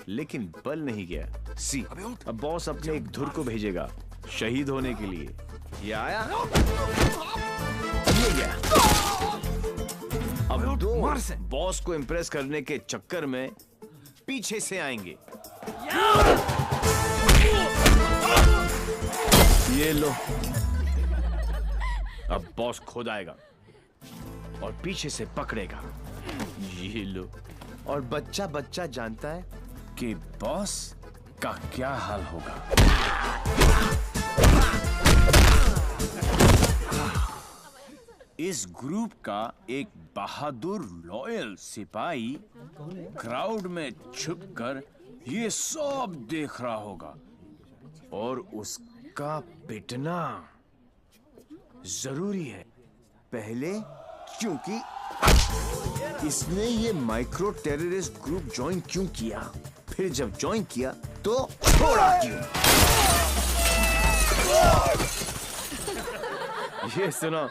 Speaker 5: लेकिन बल नहीं गया। सी, अब बॉस अपने एक धुर को भेजेगा शहीद होने के लिए। ये आया, ये गया। अब दो बॉस को इम्प्रेस करने के चक्कर में पीछे से आएंगे। ये लो, अब बॉस खुद आएगा और पीछे से पकड़ेगा। ये लो, और बच्चा बच्चा जानता है कि बॉस का क्या हाल होगा। इस ग्रुप का एक बहादुर लॉयल सिपाही क्राउड में छुपकर ये सब देख रहा होगा और उसका पिटना जरूरी है। पहले क्योंकि इसने ये माइक्रो टेररिस्ट ग्रुप ज्वाइन क्यों किया, फिर जब ज्वाइन किया तो छोड़ा क्यों। ये सुनो,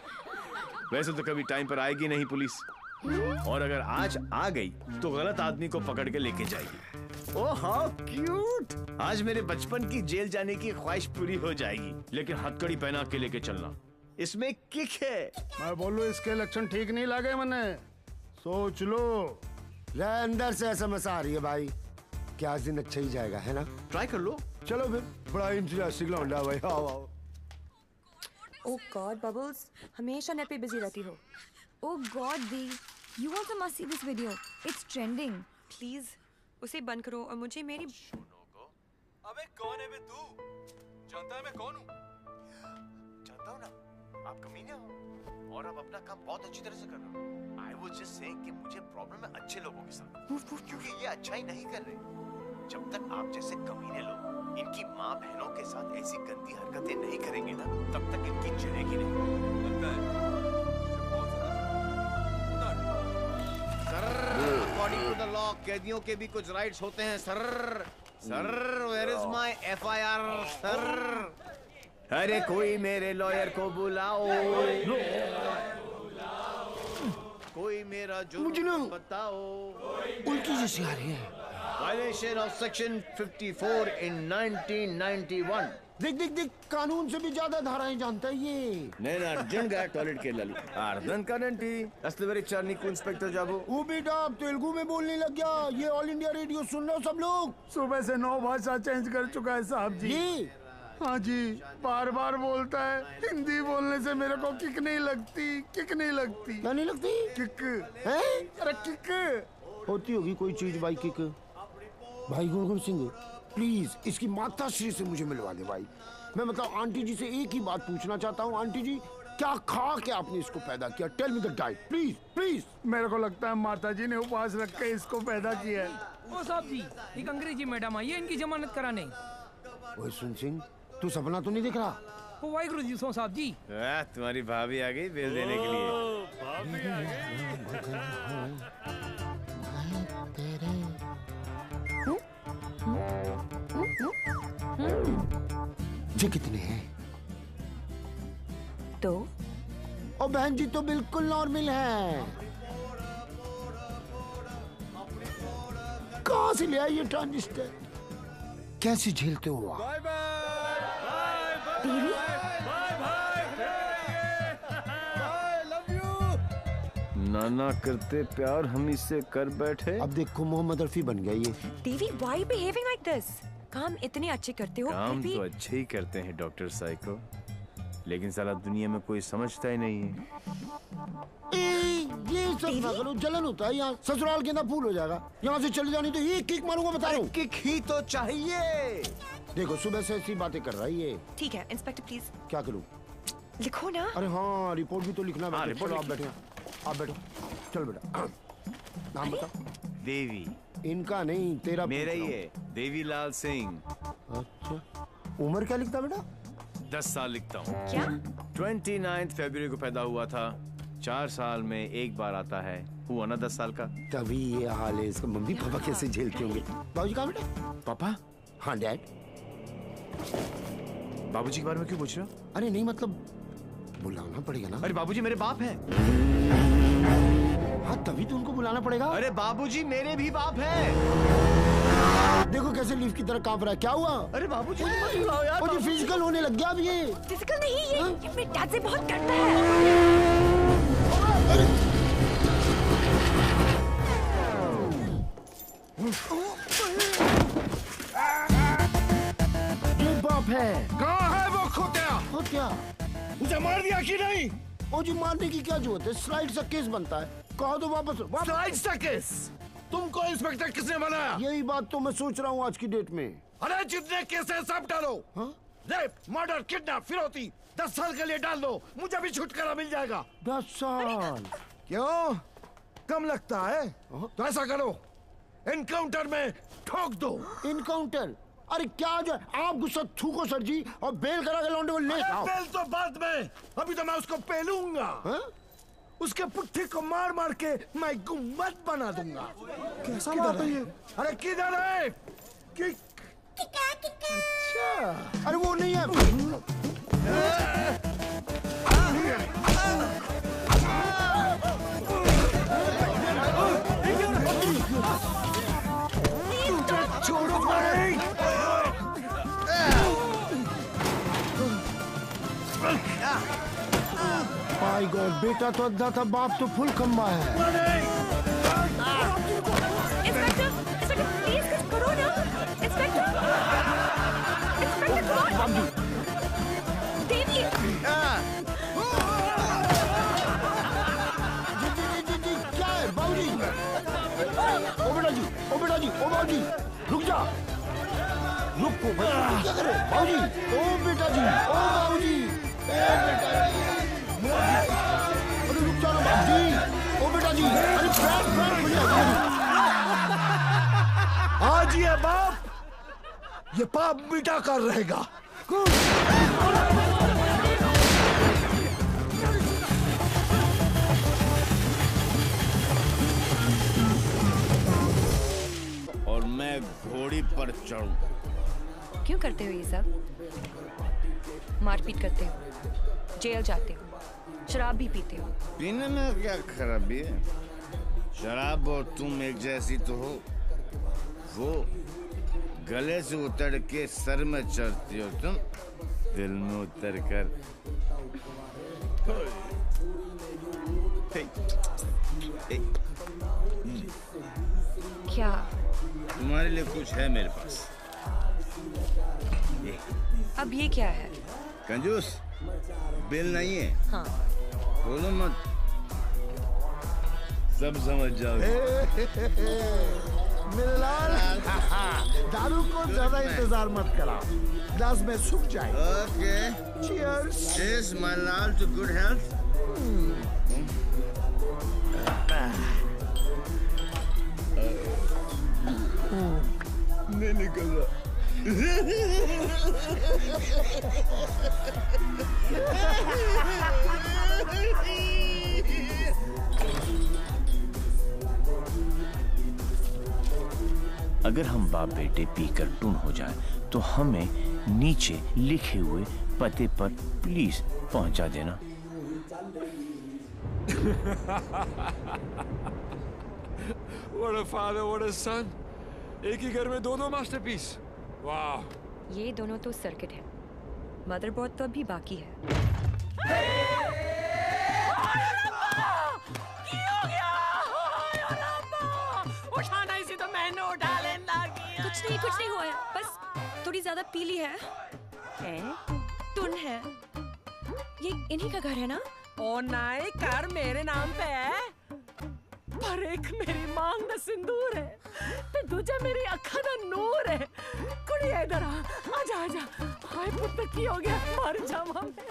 Speaker 5: वैसे तो कभी टाइम पर आएगी नहीं पुलिस, और अगर आज आ गई तो गलत आदमी को पकड़ के लेके जाएगी। Oh how cute. आज मेरे बचपन की जेल जाने की ख्वाहिश पूरी हो जाएगी, लेकिन हथकड़ी पहना के लेके चलना, इसमें किक है।
Speaker 7: मैं बोलूं इसके लक्षण ठीक नहीं लगे मने, सोच लो।
Speaker 18: अंदर से एसएमएस आ रही है भाई, क्या आज दिन अच्छा ही जाएगा, है ना?
Speaker 5: ट्राई कर लो।
Speaker 18: चलो फिर, बड़ा इंतजास्टिक लौंडा भाई। आओ।
Speaker 8: Oh God, Bubbles, हमेशा नेट पे बिजी रहती हो।
Speaker 11: Oh God, Dee, you also must see this video. It's trending.
Speaker 8: Please, उसे बंद करो और मुझे मेरी।
Speaker 17: अबे कौन है बे तू? जानता है मैं कौन हूँ?
Speaker 5: जानता हूँ ना, आप कमीने हो और आप अपना काम बहुत अच्छी तरह से कर रहे हो। I was just saying कि मुझे प्रॉब्लम है अच्छे लोगों के साथ, क्योंकि ये अच्छा ही नहीं कर रहे। जब तक आप जैसे कमीने लोग इनकी माँ बहनों के साथ ऐसी गंदी हरकतें नहीं करेंगे ना, तब तक इनकी जलेगी नहीं।
Speaker 17: लगता है
Speaker 5: sir, according to the law कैदियों के भी कुछ राइट्स होते हैं sir. Sir where is my FIR sir? अरे कोई मेरे लॉयर को बुलाओ, कोई मेरा जुर्म बताओ।
Speaker 18: उल्टी जैसी आ रही है।
Speaker 5: वायलेशन ऑफ सेक्शन 54 इन 1991।
Speaker 18: देख देख देख, कानून से भी ज्यादा धाराएं जानता है ये।
Speaker 5: నేను అర్జెంట్ గా టాయిలెట్ కి వెళ్ళాలి అర్థం కాదండి అసలు వెరీ चार నీకు ఇన్స్పెక్టర్ जाबो।
Speaker 18: वो बेटा अब तेलुगु में बोलने लग गया। ये ऑल इंडिया रेडियो सुन रहे हो सब लोग?
Speaker 3: सुबह से 9 भाषा चेंज कर चुका है साहब जी। हाँ जी, बार बार बोलता है। हिंदी बोलने से मेरे को किक नहीं लगती, किक नहीं लगती।
Speaker 18: क्या नहीं लगती?
Speaker 3: किक
Speaker 18: है?
Speaker 3: अरे किक
Speaker 18: होती होगी कोई चीज भाई किक। भाई गुरगुर सिंह प्लीज इसकी माता श्री से मुझे मिलवा दे भाई। मैं मतलब आंटी जी से एक ही बात पूछना चाहता हूँ। आंटी जी क्या खा के आपने इसको पैदा किया? Tell me the diet please please.
Speaker 3: मेरे को लगता है माता जी ने उपवास रख के इसको पैदा किया है।
Speaker 19: ओ साहब जी, एक अंग्रेजी मैडम आई है इनकी जमानत कराने।
Speaker 18: ओए सुन सिंह, तू सपना तो नहीं देख रहा?
Speaker 19: ओ वाहिगुरु जी सो साहब जी।
Speaker 5: तुम्हारी भाभी आ गई बिल देने के लिए।
Speaker 18: ये कितने हैं?
Speaker 8: 2।
Speaker 18: ओ बहन जी तो बिल्कुल नॉर्मल है। कहाँ से ले आई ये ट्रांजिस्टर? कैसे झेलते हो आप?
Speaker 5: नाना करते प्यार हम इससे कर बैठे।
Speaker 18: अब देखो मोहम्मद रफी बन गया ये।
Speaker 8: देवी, why behaving like this? काम इतने अच्छे करते हो।
Speaker 5: काम तो अच्छे ही करते हैं डॉक्टर साइको, लेकिन साला दुनिया में कोई समझता ही नहीं है।
Speaker 18: ये सब ना करो, जलन होता है यहाँ। ससुराल के अंदर फूल हो जाएगा। यहाँ से चले जानी तो ये किक मारूंगा, बता रहा हूँ।
Speaker 5: किक ही तो चाहिए।
Speaker 18: देखो सुबह से ऐसी बातें कर रहा है ये।
Speaker 8: ठीक है इंस्पेक्टर प्लीज।
Speaker 18: क्या करूँ?
Speaker 8: लिखो ना।
Speaker 18: अरे हाँ, रिपोर्ट भी तो लिखना है।
Speaker 5: रिपोर्ट
Speaker 18: आप बैठे, आप बैठो। चल बेटा नाम बता।
Speaker 5: देवी।
Speaker 18: इनका नहीं, तेरा
Speaker 5: मेरा ही है, देवीलाल सिंह।
Speaker 18: अच्छा, उम्र क्या लिखता बेटा?
Speaker 5: 10 साल लिखता हूँ।
Speaker 8: क्या?
Speaker 5: 29 फरवरी को पैदा हुआ था। 4 साल में एक बार आता है। हुआ ना 10 साल का।
Speaker 18: तभी ये हाल है इसका। मम्मी पापा कैसे झेलते होंगे? बाबूजी कहाँ बेटा?
Speaker 5: पापा?
Speaker 18: हाँ डैड।
Speaker 5: बाबूजी के बारे में क्यों पूछ रहे हो?
Speaker 18: अरे नहीं मतलब बुलाना पड़ेगा ना।
Speaker 5: अरे बाबूजी मेरे बाप हैं।
Speaker 18: हाँ तभी तो उनको बुलाना पड़ेगा।
Speaker 5: अरे बाबूजी मेरे भी बाप हैं।
Speaker 18: देखो कैसे लीफ की तरह कांप रहा है। क्या हुआ?
Speaker 5: अरे बाबूजी
Speaker 18: मुझे फिजिकल होने लग गया अब ये।
Speaker 8: फिजिकल नहीं, ये मेरे डैड से बहुत डरता है।
Speaker 7: ये बाप है। कहाँ है वो खोतिया?
Speaker 18: खोतिया
Speaker 7: उसे मार दिया कि नहीं?
Speaker 18: ओ जी मारने की क्या जरूरत है? स्लाइड सा केस बनता है। कहो तो वापस।
Speaker 7: स्लाइड सा केस? तुमको इंस्पेक्टर किसने बनाया?
Speaker 18: यही बात तो मैं सोच रहा हूँ आज की डेट में।
Speaker 7: अरे जितने केस है सब डालो। रेप, मर्डर, किडनैप, फिरौती 10 साल के लिए डाल दो। मुझे भी छुटकारा मिल जाएगा।
Speaker 18: 10 साल?
Speaker 7: क्यों कम लगता है? तो ऐसा करो, एनकाउंटर में ठोक दो।
Speaker 18: एनकाउंटर? अरे क्या जो आप गुस्सा थूको सर जी और बेल करा के लौंडे को ले आओ।
Speaker 7: बेल तो बाद में, अभी तो मैं उसको पेलूंगा। उसके पुट्ठी को मार मार के मैं गुम्बद बना दूंगा।
Speaker 18: कैसा बात है ये?
Speaker 7: अरे किधर है?
Speaker 18: अच्छा, अरे वो नहीं है।
Speaker 7: छोड़ो भाई।
Speaker 18: माय गॉड, बेटा तो अद्धा था, बाप तो फुल खम्बा है।
Speaker 8: इंस्पेक्टर, इंस्पेक्टर प्लीज कुछ करो ना। इंस्पेक्टर, इंस्पेक्टर कौन? देवी।
Speaker 18: जी क्या है बाबूजी? ओ बेटा जी, ओ बेटा जी, ओ बाबूजी रुक जा। रुको भाई, क्या करे बाबूजी? ओ बेटा जी, ओ बाबूजी, बेटा जी। अरे रुक जाओ ना बाबूजी। ओ बेटा जी, अरे फ्लैट खुल जाएगा।
Speaker 7: आज ये बाप ये पाप मिटा कर रहेगा।
Speaker 5: और मैं घोड़े
Speaker 18: घोड़ी पर चढ़ूं।
Speaker 8: क्यों करते हो ये सब? मारपीट करते हो, जेल जाते हो, शराब भी पीते हो।
Speaker 18: पीने में क्या खराबी है? शराब और तुम एक जैसी तो हो। वो गले से उतर के सर में चढ़ती हो, तुम दिल में उतर कर।
Speaker 8: क्या?
Speaker 18: तुम्हारे लिए कुछ है मेरे पास। ये।
Speaker 8: अब ये क्या है?
Speaker 18: कंजूस, बिल नहीं है।
Speaker 8: हाँ।
Speaker 18: बोलो मत, सब समझ जाओगे।
Speaker 3: मेरे लाल, दारू को ज्यादा इंतजार मत करा, ग्लास में सूख जाए।
Speaker 18: Okay.
Speaker 3: Cheers.
Speaker 18: Cheers, my lal, to good health. नहीं निकल रहा।
Speaker 5: अगर हम बाप बेटे पीकर टून हो जाएं, तो हमें नीचे लिखे हुए पते पर प्लीज पहुंचा देना।
Speaker 2: What a father, what a son. एक ही घर में दो मास्टरपीस। वाह।
Speaker 8: ये दोनों तो सर्किट है, मदरबोर्ड तो अभी बाकी है।
Speaker 10: उठाना इसी तो मैंने उठा लेना।
Speaker 8: कुछ नहीं हुआ है, बस थोड़ी ज्यादा पीली है। टुन है। ये इन्हीं का घर है ना?
Speaker 10: ओ नहीं, घर मेरे नाम पे है, पर एक मेरी मांग दा सिंदूर है, ते दूजा मेरी अखा दा नूर है। कुड़ी इधर आ, आजा आजा। हाय पुत्र की हो गया, मर जावा मैं।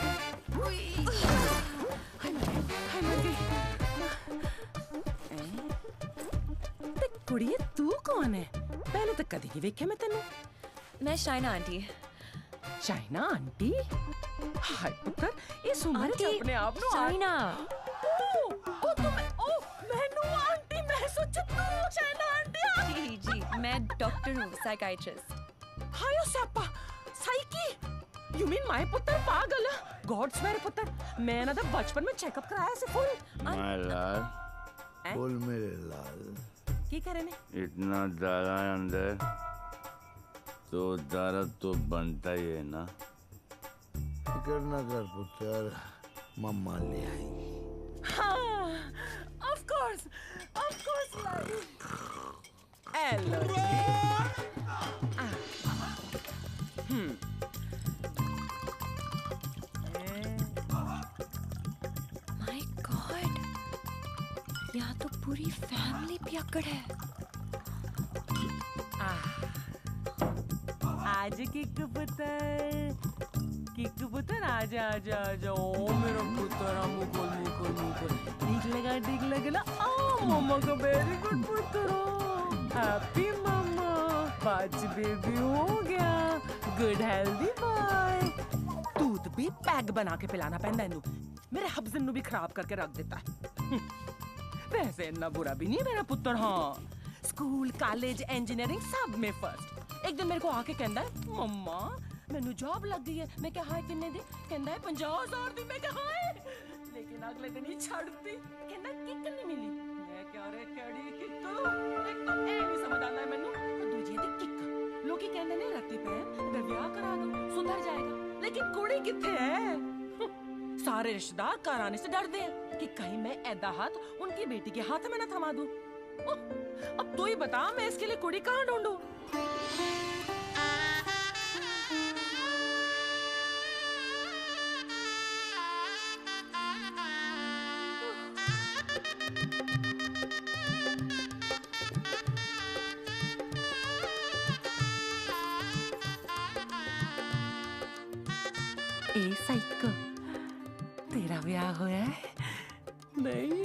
Speaker 10: हाय मर ते कुड़िए तू कौन है? पहले तो कदी नहीं वेखे मैं तेनू।
Speaker 8: मैं शाइना आंटी।
Speaker 10: शाइना आंटी? हाय पुत्र, इस उम्र च अपने आप नु
Speaker 8: शाइना।
Speaker 10: ओ तुम मैनू आंटी मैं सोचा तू शाइना आंटी।
Speaker 8: जी, मैं डॉक्टर हूँ, साइकाइट्रिस्ट।
Speaker 10: हायो सप्पा, साइकी। यू मीन माय पुत्र पागल? गॉड्स मेरे पुत्र, मैं ना बचपन में चेकअप कराया से फुल।
Speaker 18: माय लाल, बोल मेरे लाल।
Speaker 10: की करे ने?
Speaker 18: इतना दारा है अंदर, तो दारा तो बनता ही है ना। फिकर ना कर पुत्र, मम्मा ले आएगी।
Speaker 10: हाँ, of course, Lali. Hello
Speaker 8: my God, यहाँ तो पूरी फैमिली पियक्कड़ है।
Speaker 10: आज किक पुत्र आजा आजा आजा। ओ मेरा पुत्र, मुकुल ठीक लगा ना। ओ मम्मा का वेरी गुड पुत्र, हैप्पी मम्मा, बाज बेबी हो गया, गुड हेल्दी बॉय। दूध भी पैक बना के पिलाना पैंदा इनू, मेरे हब्जन नु भी खराब करके रख देता है। वैसे इतना बुरा भी नहीं मेरा पुत्र। हाँ, स्कूल कॉलेज इंजीनियरिंग सब में फर्स्ट। एक दिन मेरे को आके कहता है, मम्मा मैनू जॉब लग गई है। मैं क्या हाय किन्ने दी? कहता है 50,000 दी। मैं क्या हाय, लेकिन अगले दिन ही छड़ दी। कहता किक नहीं मिली। मैं क्या रे केड़ी किक, एक तो ए नहीं समझ आता है मैनू, तो दूजी दी किक। लोग कहते ने राती पैन ते ब्याह करा दो, सुधर जाएगा। लेकिन कुड़ी किथे है? सारे रिश्तेदार घर आने से डरते हैं कि कहीं मैं ऐदा हाथ उनकी बेटी के हाथ में ना थमा दूं। अब तू ही बता, मैं इसके लिए कुड़ी कहाँ ढूंढूं? ए साइको, तेरा ब्याह हुआ है? नहीं।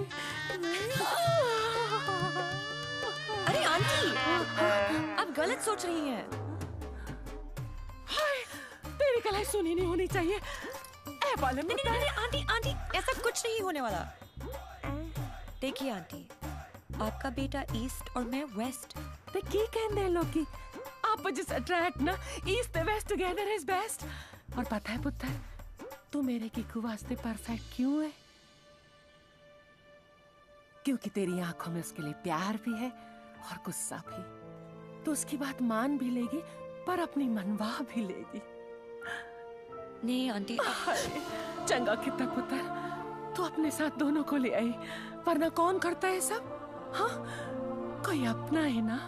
Speaker 8: अरे आंटी, आप गलत सोच रही हैं।
Speaker 10: हाय, तेरी कलाई सुनी नहीं होनी चाहिए। ए बाले में
Speaker 8: नहीं, आंटी, ऐसा कुछ नहीं होने वाला। देखिए आंटी, आपका बेटा ईस्ट और मैं वेस्ट।
Speaker 10: ते की कहंदे लोग की opposites attract ना, east and west together is best. और पता है पुत्र, तू मेरे कीकू वास्ते परफेक्ट क्यों है? क्योंकि तेरी आंखों में उसके लिए प्यार भी है और गुस्सा भी। तो उसकी बात मान भी लेगी पर अपनी मनवा भी लेगी।
Speaker 8: नहीं आंटी।
Speaker 10: चंगा कितना पुत्र, तू अपने साथ दोनों को ले आई, वरना कौन करता है सब? हाँ, कोई अपना है ना।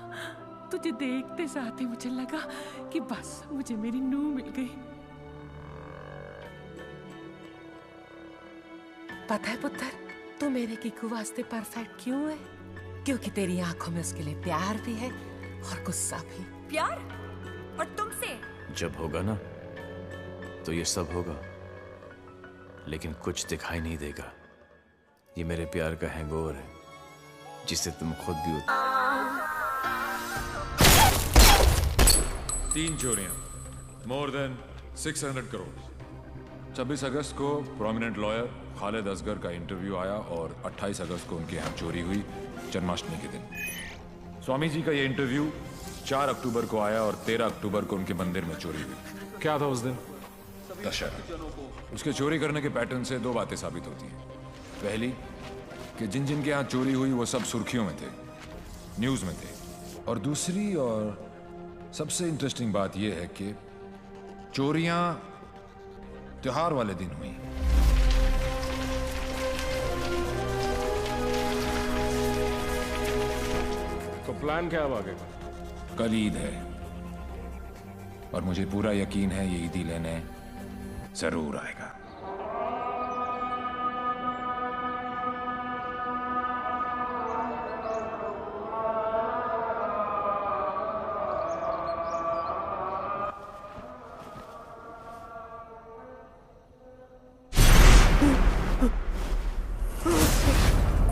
Speaker 10: तुझे देखते साथ ही मुझे लगा कि बस मुझे मेरी नूह मिल गई। पता है पुत्र, तू मेरे कीकू वास्ते परफेक्ट क्यों है? क्योंकि तेरी आंखों में उसके लिए प्यार भी है और गुस्सा भी।
Speaker 8: प्यार? और तुमसे?
Speaker 5: जब होगा ना तो ये सब होगा, लेकिन कुछ दिखाई नहीं देगा। ये मेरे प्यार का हैंगओवर है जिसे तुम खुद भी
Speaker 2: 3 चोरियां, मोर देन 600 करोड़। 26 अगस्त को प्रोमिनेंट लॉयर खालिद असगर का इंटरव्यू आया और 28 अगस्त को उनके यहाँ चोरी हुई, जन्माष्टमी के दिन। स्वामी जी का ये इंटरव्यू 4 अक्टूबर को आया और 13 अक्टूबर को उनके मंदिर में चोरी हुई। क्या था उस दिन? दशहरा। उसके चोरी करने के पैटर्न से 2 बातें साबित होती हैं। पहली कि जिन जिन के यहाँ चोरी हुई वो सब सुर्खियों में थे, न्यूज़ में थे। और दूसरी और सबसे इंटरेस्टिंग बात यह है कि चोरियां त्योहार वाले दिन हुई।
Speaker 17: तो प्लान क्या है आगे?
Speaker 2: कल ईद है और मुझे पूरा यकीन है ये ईदी लेने जरूर आएगा।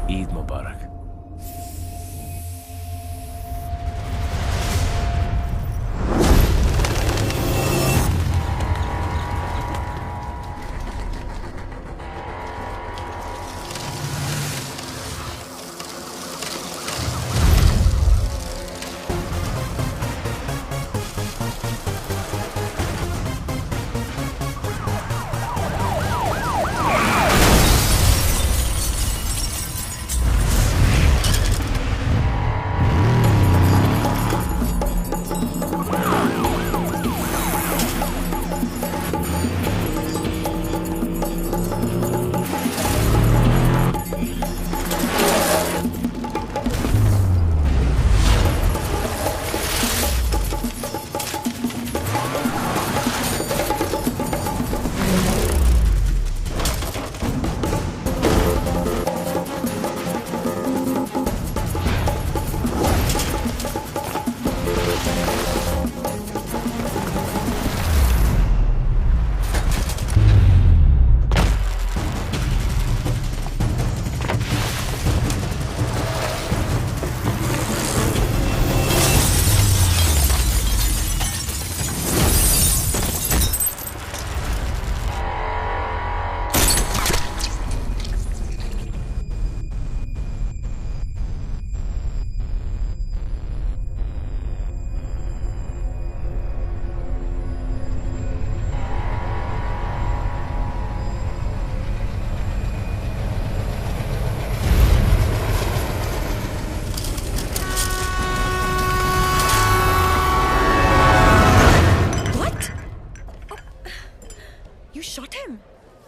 Speaker 5: ईद मुबारक।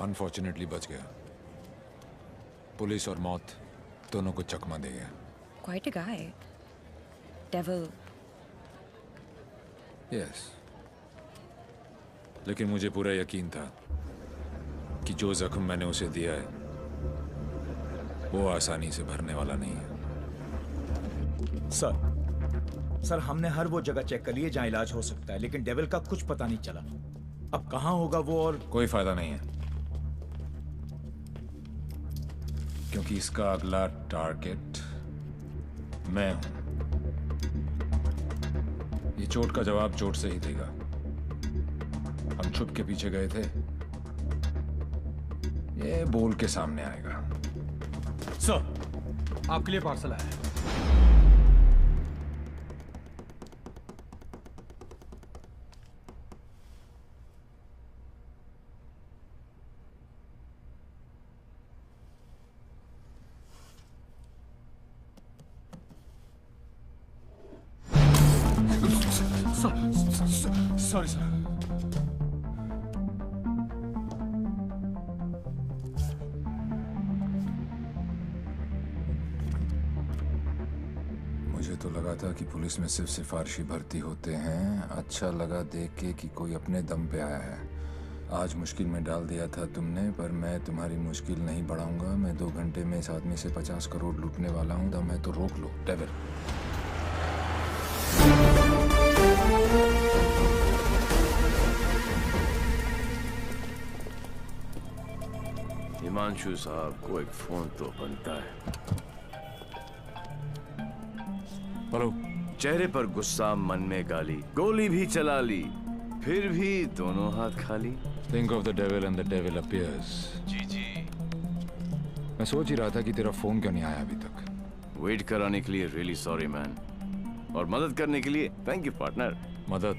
Speaker 2: अनफॉर्चुनेटली बच गया। पुलिस और मौत दोनों को चकमा दे गया।
Speaker 8: Quite a guy. Devil.
Speaker 2: Yes. लेकिन मुझे पूरा यकीन था कि जो जख्म मैंने उसे दिया है वो आसानी से भरने वाला नहीं है।
Speaker 20: सर हमने हर वो जगह चेक कर ली है जहां इलाज हो सकता है, लेकिन डेविल का कुछ पता नहीं चला। अब कहां होगा वो? और
Speaker 2: कोई फायदा नहीं है, क्योंकि इसका अगला टारगेट मैं हूं। ये चोट का जवाब चोट से ही देगा। हम छुप के पीछे गए थे, ये बोल के सामने आएगा।
Speaker 17: सर आपके लिए पार्सल आया है।
Speaker 4: Sorry sir.
Speaker 2: मुझे तो लगा था कि पुलिस में सिर्फ सिफारिशी भर्ती होते हैं। अच्छा लगा देख के कि कोई अपने दम पे आया है। आज मुश्किल में डाल दिया था तुमने, पर मैं तुम्हारी मुश्किल नहीं बढ़ाऊंगा। मैं 2 घंटे में इस आदमी से 50 करोड़ लूटने वाला हूँ। दम है तो रोक लो डेविल।
Speaker 5: हिमांशु साहब को एक फोन तो बनता है।
Speaker 2: हेलो।
Speaker 5: चेहरे पर गुस्सा, मन में गाली, गोली भी चला ली, फिर भी दोनों हाथ खाली।
Speaker 2: Think of the devil and the devil appears.
Speaker 5: जी।
Speaker 2: मैं सोच ही रहा था कि तेरा फोन क्यों नहीं आया अभी तक।
Speaker 5: वेट कराने के लिए रियली सॉरी मैन, और मदद करने के लिए थैंक यू पार्टनर।
Speaker 2: मदद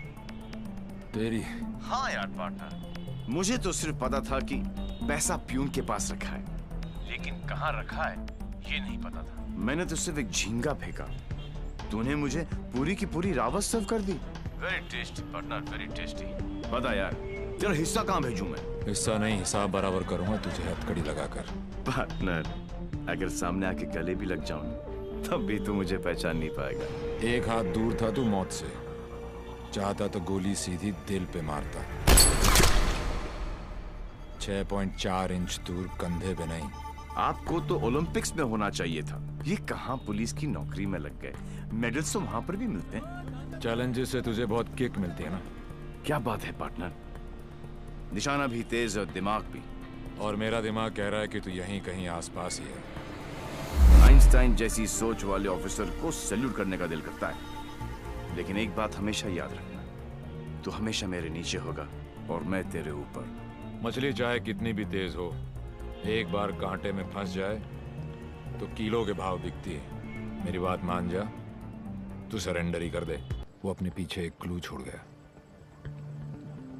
Speaker 2: तेरी?
Speaker 5: हाँ यार पार्टनर, मुझे तो सिर्फ पता था कि पैसा प्यून के पास रखा है, लेकिन कहाँ रखा है ये नहीं पता था। मैंने तो सिर्फ एक झींगा फेंका, तूने मुझे पूरी की पूरी रावत सर्व कर दी। Very tasty partner, very tasty. बता यार, तेरा हिस्सा कहाँ भेजूं मैं?
Speaker 2: हिस्सा नहीं, हिसाब बराबर करूंगा तुझे हथकड़ी लगाकर।
Speaker 5: पार्टनर, अगर सामने आके गले भी लग जाऊं तब भी तू मुझे पहचान नहीं पाएगा।
Speaker 2: एक हाथ दूर था तू मौत से, चाहता तो गोली सीधी दिल पे मारता। 6.4 इंच दूर, कंधे पे नहीं।
Speaker 5: आपको तो ओलंपिक्स में होना चाहिए था। ये कहाँ पुलिस की नौकरी में लग गए। मेडल्स तो वहां पर भी मिलते हैं।
Speaker 2: चैलेंजेस से तुझे बहुत किक मिलती है ना।
Speaker 5: क्या बात है पार्टनर, निशाना भी तेज और दिमाग भी।
Speaker 2: और मेरा दिमाग कह रहा है कि तू यहीं कहीं आसपास ही है।
Speaker 5: आइंस्टाइन जैसी सोच वाले ऑफिसर को सैल्यूट करने का दिल करता है, लेकिन एक बात हमेशा याद रखना, तू हमेशा मेरे नीचे होगा और मैं तेरे ऊपर।
Speaker 2: मछली चाहे कितनी भी तेज हो, एक बार कांटे में फंस जाए तो किलो के भाव बिकती है। मेरी बात मान जा, तू सरेंडर ही कर दे। वो अपने पीछे एक क्लू छोड़ गया।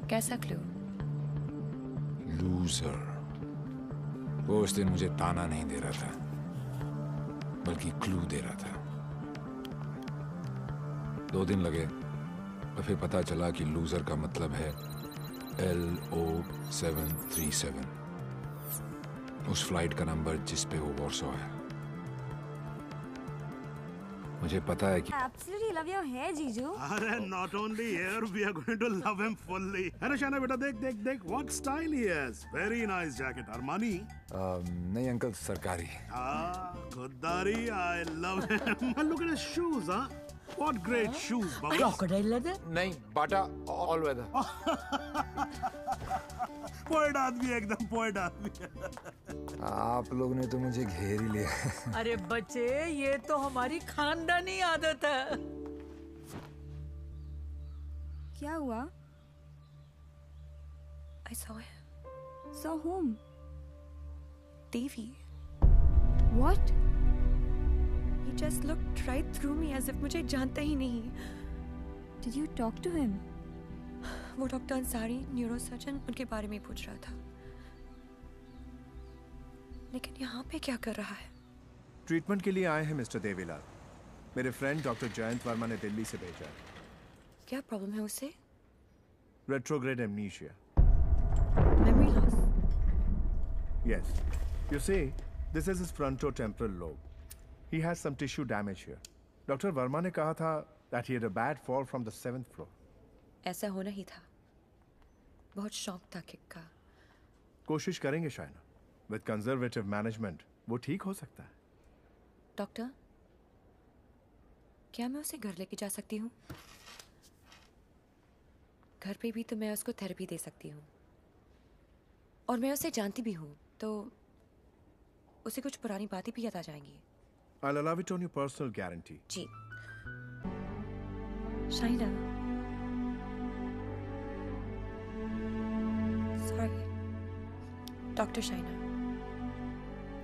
Speaker 8: कैसा क्लू?
Speaker 2: लूजर। वो उस दिन मुझे ताना नहीं दे रहा था, बल्कि क्लू दे रहा था। 2 दिन लगे तो फिर पता चला कि लूजर का मतलब है LO737, उस फ्लाइट का नंबर जिस पे वो वॉर्सो है। मुझे पता है कि
Speaker 11: Absolutely love your hair, जीजू।
Speaker 7: अरे not only hair, we are going to love him fully. अरे शाना बेटा देख what style he has. Very nice jacket, Armani.
Speaker 2: नहीं अंकल, सरकारी।
Speaker 7: खुददारी, I love him. And look at his shoes, huh? What great shoes, Baba.
Speaker 19: Crocodile leather?
Speaker 2: नहीं, बाटा all weather.
Speaker 7: Poet आदमी, एकदम poet आदमी।
Speaker 2: आप लोग ने तो मुझे घेर ही लिया।
Speaker 19: अरे बच्चे, ये तो हमारी खानदानी आदत है।
Speaker 11: क्या हुआ?
Speaker 8: I saw him.
Speaker 11: Saw whom?
Speaker 8: Devi.
Speaker 11: What?
Speaker 8: He just looked right through me as if मुझे जानता ही नहीं।
Speaker 11: Did you talk to him?
Speaker 8: वो डॉक्टर अंसारी, न्यूरोसर्जन, उनके बारे में पूछ रहा था। लेकिन यहाँ पे क्या कर रहा है?
Speaker 17: ट्रीटमेंट के लिए आए हैं मिस्टर देवीलाल। मेरे फ्रेंड डॉक्टर जयंत वर्मा ने दिल्ली से भेजा है।
Speaker 8: क्या प्रॉब्लम है उसे?
Speaker 17: Retrograde amnesia.
Speaker 8: Memory loss.
Speaker 17: Yes. You see, this is his frontotemporal lobe. He has some tissue damage here. Doctor Verma ने कहा था that he had a bad fall from the 7th floor.
Speaker 8: ऐसा होना ही था। बहुत शौक था किक का।
Speaker 17: कोशिश करेंगे शायना। With conservative management, वो ठीक हो सकता है।
Speaker 8: डॉक्टर, क्या मैं उसे घर लेके जा सकती हूँ? घर पे भी तो मैं उसको थेरेपी दे सकती हूँ, और मैं उसे जानती भी हूँ, तो उसे कुछ पुरानी बातें भी याद आ जाएंगी।
Speaker 17: I'll allow it on your personal guarantee.
Speaker 8: जी। Shaina, sorry. Doctor Shaina,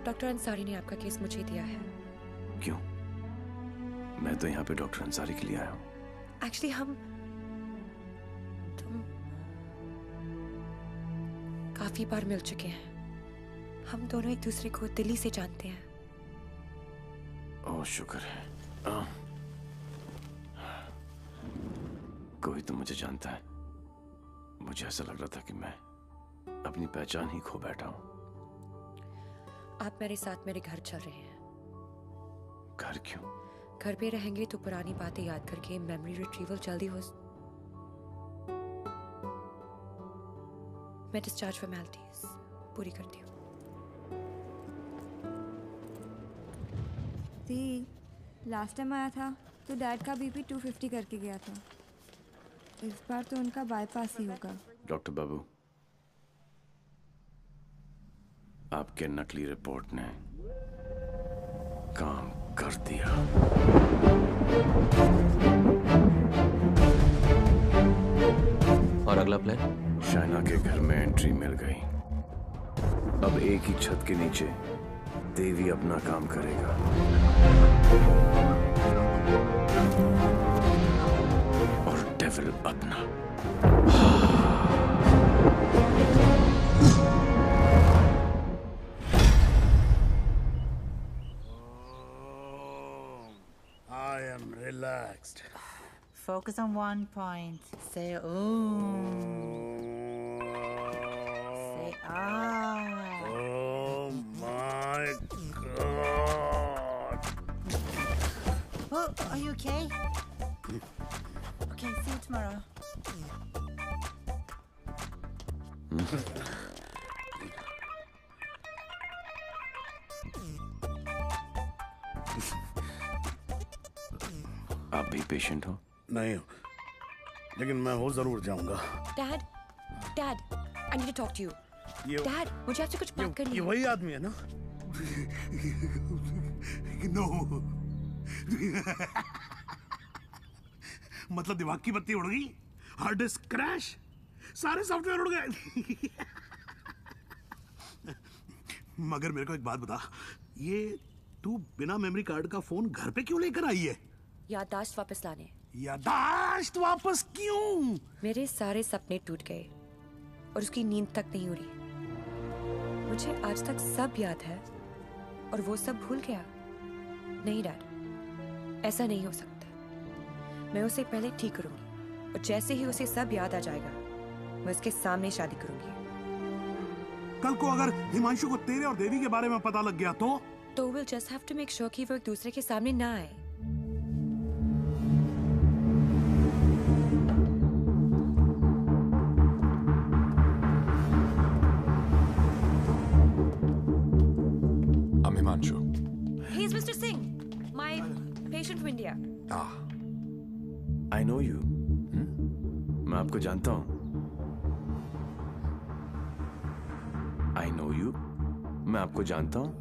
Speaker 8: doctor Ansari ने आपका केस मुझे दिया है।
Speaker 5: क्यों? मैं तो यहाँ पे डॉक्टर अंसारी के लिए आया हूँ।
Speaker 8: एक्चुअली तुम काफी बार मिल चुके हैं। हम दोनों एक दूसरे को दिल्ली से जानते हैं।
Speaker 5: ओह शुक्र है। कोई तो मुझे जानता है। मुझे ऐसा लग रहा था कि मैं अपनी पहचान ही खो बैठा हूं।
Speaker 8: आप मेरे साथ मेरे घर चल रहे हैं।
Speaker 5: घर क्यों?
Speaker 8: घर पे रहेंगे तो पुरानी बातें याद करके मेमोरी रिट्रीवल जल्दी हो। मैं डिस्चार्ज फॉर्मेलिटीज पूरी करती हूँ।
Speaker 11: लास्ट टाइम आया था तो डैड का बीपी 250 करके गया था। इस बार तो उनका बाईपास ही होगा।
Speaker 5: डॉक्टर बाबू, आपके नकली रिपोर्ट ने काम कर दिया।
Speaker 15: और अगला प्लान?
Speaker 5: शाइना के घर में एंट्री मिल गई। अब एक ही छत के नीचे देवी अपना काम करेगा और डेविल अपना।
Speaker 3: I am relaxed.
Speaker 21: Focus on one point. Say ooh. Say ah.
Speaker 3: Oh my God.
Speaker 21: Oh, are you okay? Okay, see you tomorrow.
Speaker 5: आप भी पेशेंट हो?
Speaker 3: नहीं हो, लेकिन मैं हो जरूर जाऊंगा।
Speaker 8: Dad, dad, I need to talk to you. Dad, मुझे आपसे कुछ बात करनी है।
Speaker 3: ये वही आदमी है ना? नो। मतलब दिमाग की बत्ती उड़ गई, हार्ड डिस्क क्रैश, सारे सॉफ्टवेयर उड़ गए। मगर मेरे को एक बात बता, ये तू बिना मेमोरी कार्ड का फोन घर पे क्यों लेकर आई है?
Speaker 8: याददाश्त वापस लाने।
Speaker 3: याददाश्त वापस क्यों?
Speaker 8: मेरे सारे सपने टूट गए और उसकी नींद तक नहीं उड़ी। मुझे आज तक सब याद है और वो सब भूल गया। नहीं डैड, ऐसा नहीं हो सकता। मैं उसे पहले ठीक करूंगी और जैसे ही उसे सब याद आ जाएगा मैं उसके सामने शादी करूंगी।
Speaker 3: कल को अगर हिमांशु को तेरे और देवी के बारे में पता लग गया तो
Speaker 8: we'll just have to make sure कि वो एक दूसरे के सामने ना आए।
Speaker 2: Himanshu.
Speaker 8: He's Mr. Singh, my patient from India.
Speaker 5: I know you. मैं आपको जानता हूँ। I know you. मैं आपको जानता हूँ।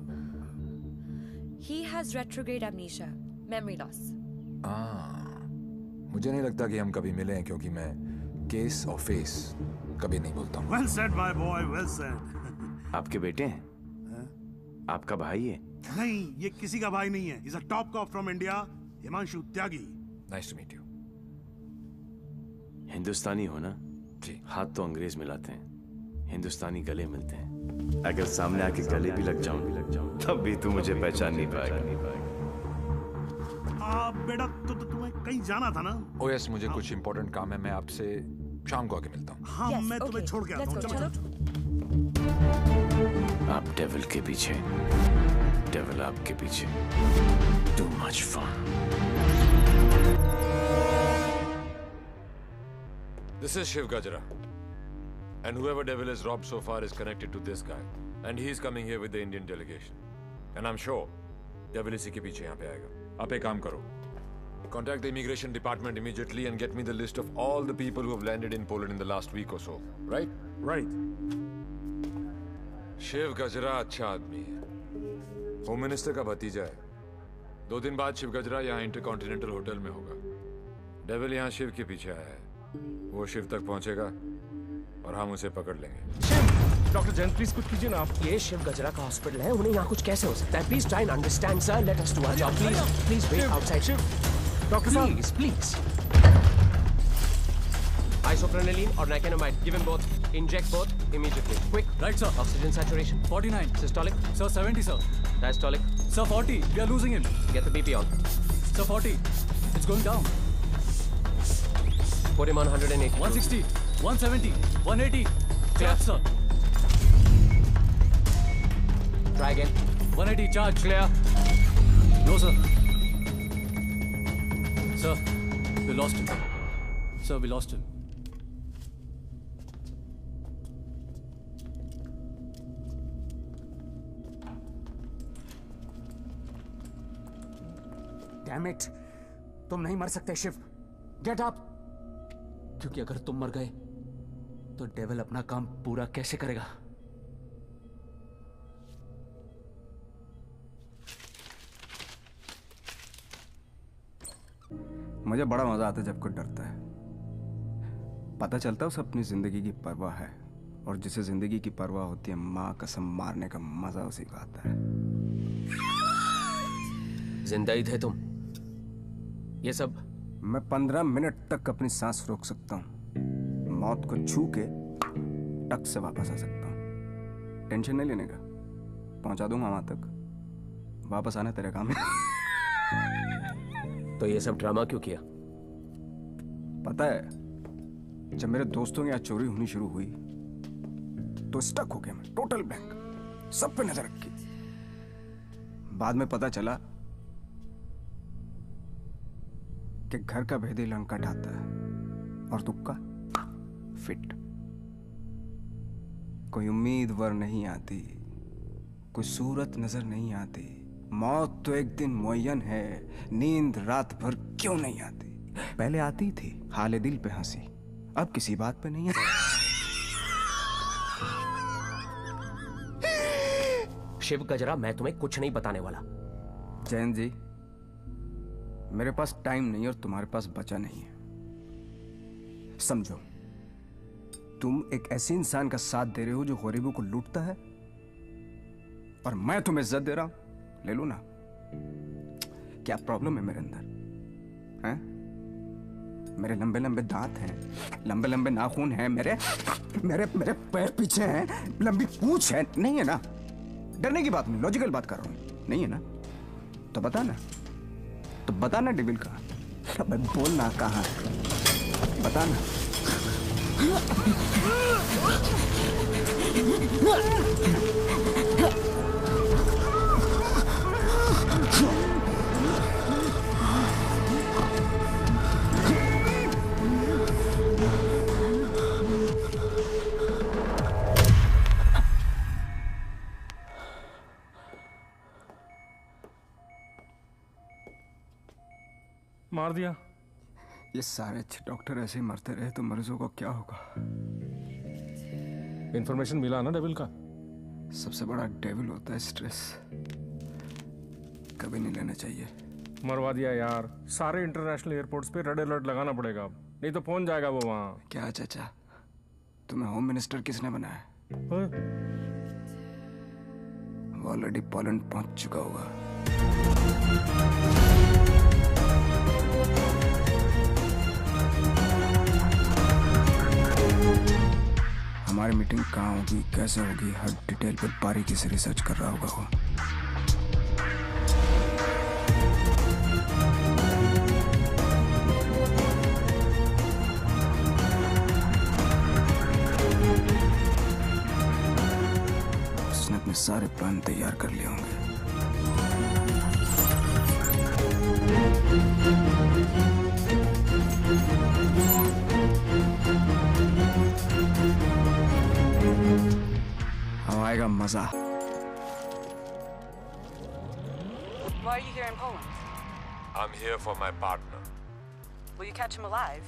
Speaker 8: He has retrograde amnesia, memory loss.
Speaker 2: मुझे नहीं लगता कि हम कभी मिले हैं क्योंकि मैं केस और फेस कभी नहीं बोलता हूँ।
Speaker 3: Well said, my boy, well said.
Speaker 5: आपके बेटे हैं? आपका भाई है?
Speaker 3: नहीं, ये किसी का भाई नहीं है। He's a top cop from India, Himanshu Tyagi.
Speaker 2: Nice to meet you.
Speaker 5: हिंदुस्तानी हो ना?
Speaker 2: जी।
Speaker 5: हाथ तो अंग्रेज मिलाते हैं, हिंदुस्तानी गले मिलते हैं। अगर सामने आके गले भी लग जाऊं, तब भी तू मुझे पहचान नहीं पाएगा।
Speaker 3: बेटा, तो तुम्हें कहीं जाना था ना?
Speaker 2: Oh yes, मुझे कुछ important काम है। मैं आपसे शाम को आके मिलता हूँ।
Speaker 3: हाँ,
Speaker 8: Yes,
Speaker 3: मैं तुम्हें
Speaker 8: okay.
Speaker 3: छोड़ के आता
Speaker 8: Let's
Speaker 3: हूँ।
Speaker 8: go,
Speaker 3: चलो।
Speaker 5: आप डेविल के पीछे, डेविल आपके पीछे। Too much fun.
Speaker 2: This is Shiv Gajra. And whoever devil has robbed so far is connected to this guy. And he's coming here with the Indian delegation. And I'm sure devil इसी के पीछे यहाँ पे आएगा। आप एक काम करो। Contact the immigration department immediately and get me the list of all the people who have landed in Poland in the last week or so. Right?
Speaker 3: Right.
Speaker 2: Shiv गजरा अच्छा आदमी है। होम मिनिस्टर का भतीजा है। 2 दिन बाद शिव गजरा यहाँ इंटरकॉन्टिनेंटल होटल में होगा। डेविल यहाँ शिव के पीछे आया है। वो शिव तक पहुंचेगा और हम उसे पकड़ लेंगे।
Speaker 13: डॉक्टर जैन प्लीज कुछ कीजिए ना आप। ये शिव गजरा का हॉस्पिटल है, उन्हें यहाँ कुछ कैसे हो सकता है? Please try and understand sir, let us do our job please. Please wait outside. Doctor साहब please. Isoprenylene or nicotinamide, give him both. Inject both immediately. Quick.
Speaker 22: Right, sir.
Speaker 13: Oxygen saturation
Speaker 22: 49.
Speaker 13: Systolic.
Speaker 22: Sir, 70, sir.
Speaker 13: Diastolic.
Speaker 22: Sir, 40. We are losing him.
Speaker 13: Get the BP on.
Speaker 22: Sir, 40. It's going down.
Speaker 9: Put him on 108.
Speaker 22: 160, 170, 180. Clear, sir.
Speaker 9: Try again.
Speaker 22: 180, charge.
Speaker 9: Clear.
Speaker 22: No, sir. Sir, we lost him. Sir, we lost him.
Speaker 9: Damn it! तुम नहीं मर सकते Shiv. Get up! क्योंकि अगर तुम मर गए तो डेविल अपना काम पूरा कैसे करेगा?
Speaker 16: मुझे बड़ा मजा आता है जब कोई डरता है। पता चलता है उसे अपनी जिंदगी की परवाह है, और जिसे जिंदगी की परवाह होती है माँ कसम मारने का मजा उसी को आता है।
Speaker 9: जिंदा ही थे तुम। ये सब
Speaker 16: मैं 15 मिनट तक अपनी सांस रोक सकता हूँ, मौत को छू के टक से वापस आ सकता हूँ। टेंशन नहीं लेने का, पहुंचा दूंगा वहां तक। वापस आना तेरे काम है।
Speaker 9: तो ये सब ड्रामा क्यों किया?
Speaker 16: पता है, जब मेरे दोस्तों की यहाँ चोरी होनी शुरू हुई तो स्टक हो गया मैं, टोटल ब्लैंक, सब पे नजर रखी। बाद में पता चला कि घर का भेदी लंका ढाता है और तुक्का फिट। कोई उम्मीदवार नहीं आती, कोई सूरत नजर नहीं आती। मौत तो एक दिन मुअय्यन है, नींद रात भर क्यों नहीं आती? पहले आती थी हाले दिल पे हंसी, अब किसी बात पे नहीं आती।
Speaker 9: शिव गजरा, मैं तुम्हें कुछ नहीं बताने वाला।
Speaker 16: जैन जी, मेरे पास टाइम नहीं और तुम्हारे पास बचा नहीं है। समझो, तुम एक ऐसे इंसान का साथ दे रहे हो जो गरीबों को लूटता है, और मैं तुम्हें इज्जत दे रहा हूं। ले लो ना। क्या प्रॉब्लम है मेरे अंदर? हैं? मेरे लंबे लंबे दांत हैं, लंबे लंबे नाखून हैं, मेरे मेरे मेरे पैर पीछे हैं, लंबी पूंछ है। नहीं है ना? डरने की बात नहीं, लॉजिकल बात कर रहा हूं। नहीं है ना? तो बता ना, तो बताना डेविल कहाँ? अबे बोलना कहाँ? बताना।
Speaker 22: मार दिया।
Speaker 16: ये सारे अच्छे डॉक्टर ऐसे ही मरते रहे तो मरीजों को क्या होगा?
Speaker 22: इंफॉर्मेशन मिला ना डेविल का?
Speaker 16: सबसे बड़ा डेविल होता है स्ट्रेस। कभी नहीं लेना चाहिए।
Speaker 22: मरवा दिया यार। सारे इंटरनेशनल एयरपोर्ट्स पे रेड अलर्ट लगाना पड़ेगा अब, नहीं तो पहुंच जाएगा वो वहां।
Speaker 16: क्या चाचा, तुम्हें होम मिनिस्टर किसने बनाया? वो ऑलरेडी पोलैंड पहुंच चुका होगा। हमारी मीटिंग कहाँ होगी, कैसे होगी, हर डिटेल पर बारीकी से रिसर्च कर रहा होगा वो। उसने अपने सारे प्लान तैयार कर लिए होंगे। अब आएगा मजा।
Speaker 12: Why are you here in Poland?
Speaker 2: I'm here for my partner.
Speaker 12: Will you catch him alive?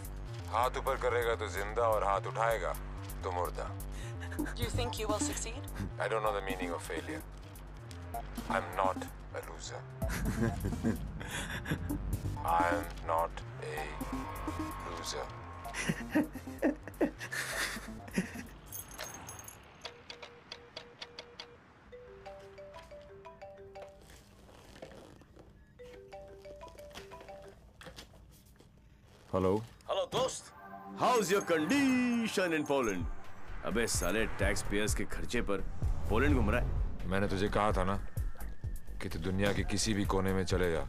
Speaker 2: हाथ ऊपर करेगा तो जिंदा और हाथ उठाएगा तो मुर्दा.
Speaker 12: Do you think you will succeed?
Speaker 2: I don't know the meaning of failure. I'm not a loser. I'm not a loser.
Speaker 5: Hello hello दोस्त, how's your condition in Poland? अबे साले टैक्स पेयर्स के खर्चे पर पोलैंड घूम रहा है।
Speaker 2: मैंने तुझे कहा था ना कि तू दुनिया के किसी भी कोने में चले जा,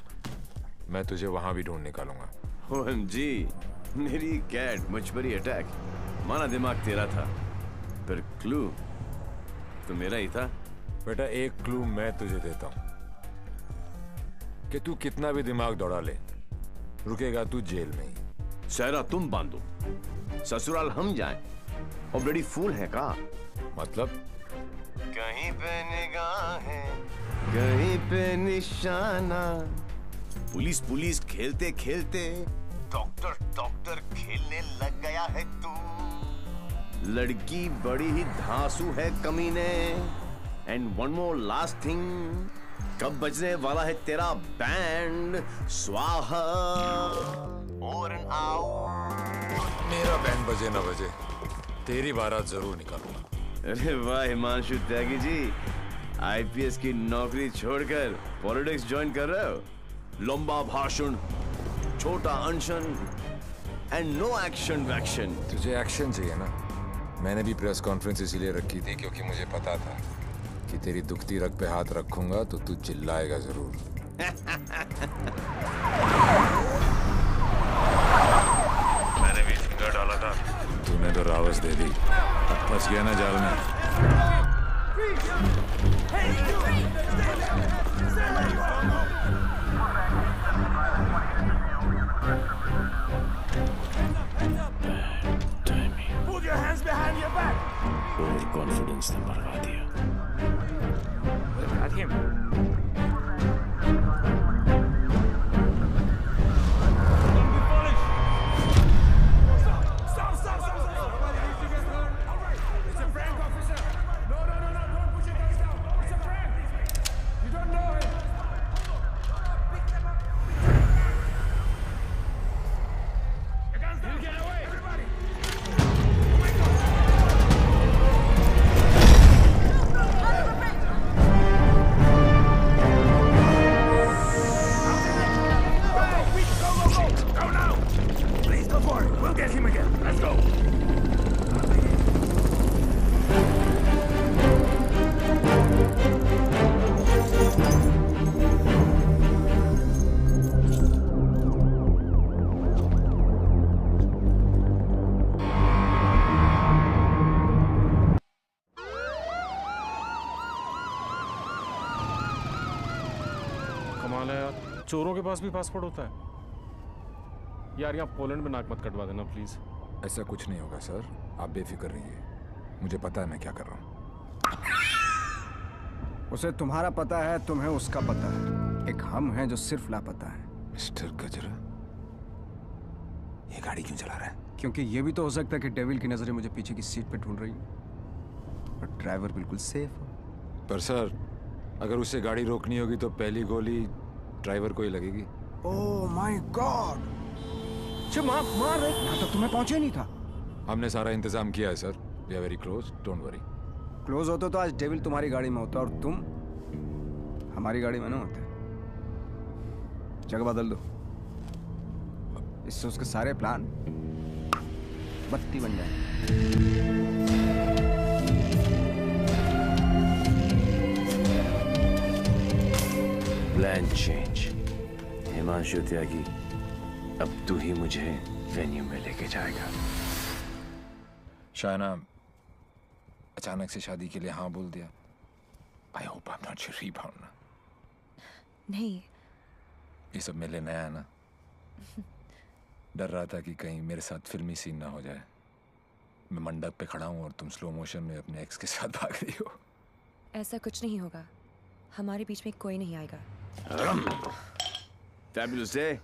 Speaker 2: मैं तुझे वहां भी ढूंढ निकालूंगा।
Speaker 5: OMG, मेरी कैट मुझ पर ही अटैक, माना दिमाग तेरा था, पर क्लू तो मेरा ही था।
Speaker 2: बेटा एक क्लू मैं तुझे देता हूं कि तू कितना भी दिमाग दौड़ा ले, रुकेगा तू जेल में ही।
Speaker 5: सहरा तुम बांधो, ससुराल हम जाएं, और बड़ी फूल है का
Speaker 2: मतलब?
Speaker 5: कहीं पे निगाहें, कहीं पे निशाना, पुलिस पुलिस खेलते खेलते डॉक्टर डॉक्टर खेलने लग गया है तू। लड़की बड़ी ही धांसू है कमीने। And one more last thing, कब बजने वाला है तेरा बैंड? स्वाहा और एन आउट।
Speaker 2: मेरा बैंड बजे ना बजे, तेरी बारात जरूर निकालूंगा।
Speaker 5: अरे वाह हिमांशु त्यागी जी, आईपीएस की नौकरी छोड़कर पॉलिटिक्स ज्वाइन कर रहे हो। लंबा भाषण, छोटा अनशन एंड नो एक्शन वैक्शन।
Speaker 2: तुझे एक्शन चाहिए ना? मैंने भी प्रेस कॉन्फ्रेंस इसीलिए रखी थी क्योंकि मुझे पता था कि तेरी दुखती रग पे हाथ रखूंगा तो तू चिल्लाएगा जरूर। मैंने भी फिंगर डाला था, तूने तो रावस दे दी। अब फंस गया ना जाल में।
Speaker 18: Put your hands behind your back.
Speaker 5: Over confidence ने मरवा दिया।
Speaker 22: Got him. कमाल है यार, चोरों के पास भी पासपोर्ट होता है यार। यहाँ पोलैंड में नाक मत कटवा देना प्लीज।
Speaker 2: ऐसा कुछ नहीं होगा सर, आप बेफिक्र रहिए, मुझे पता है मैं क्या कर रहा हूँ।
Speaker 16: उसे तुम्हारा पता है, तुम्हें उसका पता है। एक हम हैं जो सिर्फ लापता है।
Speaker 2: मिस्टर गजरा, ये गाड़ी क्यों चला रहा है?
Speaker 16: क्योंकि ये भी तो हो सकता है कि डेविल की नजरें मुझे पीछे की सीट पे ढूंढ रही हैं और ड्राइवर बिल्कुल सेफ हो।
Speaker 2: पर सर, अगर उसे गाड़ी रोकनी होगी तो पहली गोली ड्राइवर को ही लगेगी।
Speaker 16: Oh my God! मार रहे, यहाँ तक तुम्हें पहुंचे नहीं था।
Speaker 2: हमने सारा इंतजाम किया है sir, we are very close, don't worry.
Speaker 16: Close होते तो आज डेविल तुम्हारी गाड़ी में होता और तुम हमारी गाड़ी में ना होते। जगह बदल दो, इससे उसके सारे प्लान बत्ती बन जाए।
Speaker 5: Plan change. हिमांशु त्यागी, अब तू ही मुझे वेन्यू में लेके जाएगा।
Speaker 2: शायना अचानक से शादी के लिए हाँ बोल दिया। I hope I am not your rebound ना।
Speaker 8: नहीं,
Speaker 2: ये सब मेरे लिए नया है ना। डर रहा था कि कहीं मेरे साथ फिल्मी सीन ना हो जाए। मैं मंडप पे खड़ा हूँ और तुम स्लो मोशन में अपने एक्स के साथ भाग रही हो।
Speaker 8: ऐसा कुछ नहीं होगा, हमारे बीच में कोई नहीं आएगा।
Speaker 5: Fabulous day.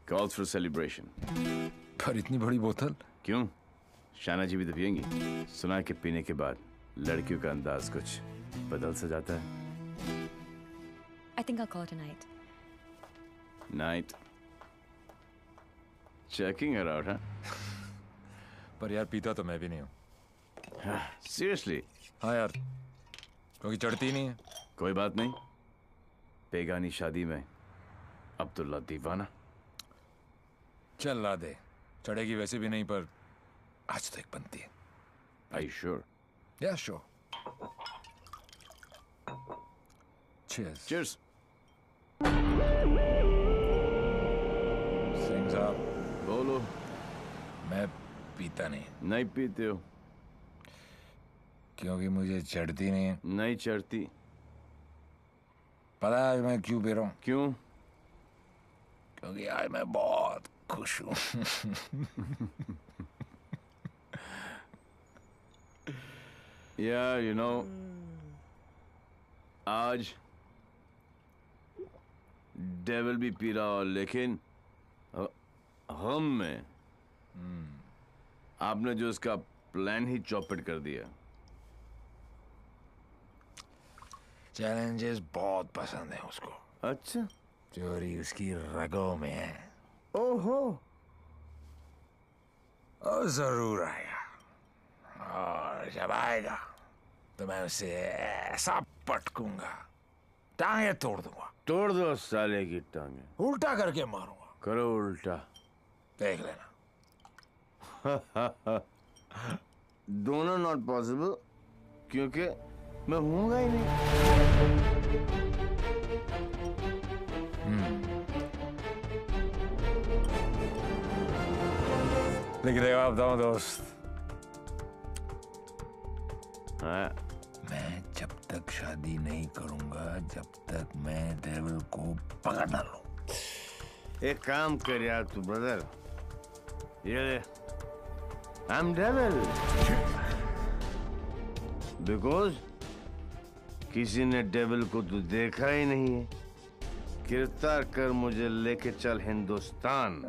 Speaker 5: Calls for celebration.
Speaker 2: पर इतनी बड़ी बोतल
Speaker 5: क्यों? शाना जी भी तो पियेंगी। सुना कि पीने के बाद लड़कियों का अंदाज कुछ बदल सा जाता है।
Speaker 8: I think I'll call it a night.
Speaker 5: Night. Checking her out, huh?
Speaker 2: पर यार पीता तो मैं भी नहीं हूँ।
Speaker 5: Seriously?
Speaker 2: हाँ यार, क्योंकि चढ़ती नहीं है।
Speaker 5: कोई बात नहीं, बेगानी शादी में अब्दुल्ला दीवाना।
Speaker 2: चल ला दे, चढ़ेगी वैसे भी नहीं, पर आज तो एक बनती है।
Speaker 5: Are you sure?
Speaker 2: Yeah, sure. Cheers.
Speaker 5: Cheers.
Speaker 2: Singh साहब,
Speaker 5: बोलो।
Speaker 2: मैं पीता नहीं।
Speaker 5: नहीं पीते हो?
Speaker 2: क्योंकि मुझे चढ़ती नहीं है।
Speaker 5: नहीं चढ़ती।
Speaker 2: पता है आज मैं क्यों पी रहा हूँ?
Speaker 5: क्यों?
Speaker 2: क्योंकि आज मैं बहुत खुश हूँ।
Speaker 5: यार यू नो आज डेविल भी पी रहा हो, लेकिन गम में आपने जो उसका प्लान ही चौपट कर दिया।
Speaker 2: चैलेंजेस बहुत पसंद है उसको।
Speaker 5: अच्छा।
Speaker 2: चोरी उसकी रगों में है।
Speaker 5: ओहो।
Speaker 2: और जरूर आएगा, और जब आएगा तो मैं उसे ऐसा पटकूंगा, टांगे तोड़ दूंगा।
Speaker 5: तोड़ दो साले की टांगे।
Speaker 2: उल्टा करके मारूंगा।
Speaker 5: करो उल्टा,
Speaker 2: देख लेना।
Speaker 5: दोनों नॉट पॉसिबल, क्योंकि मैं हूंगा ही नहीं।
Speaker 2: लेकिन एक बात बताऊं दोस्त, मैं जब तक शादी नहीं करूंगा जब तक मैं डेविल को पकड़ ना लूं।
Speaker 5: एक काम कर यार तू ब्रदर, ये आई एम डेविल बिकॉज किसी ने डेविल को तो देखा ही नहीं है। गिरफ्तार कर मुझे लेके चल हिंदुस्तान।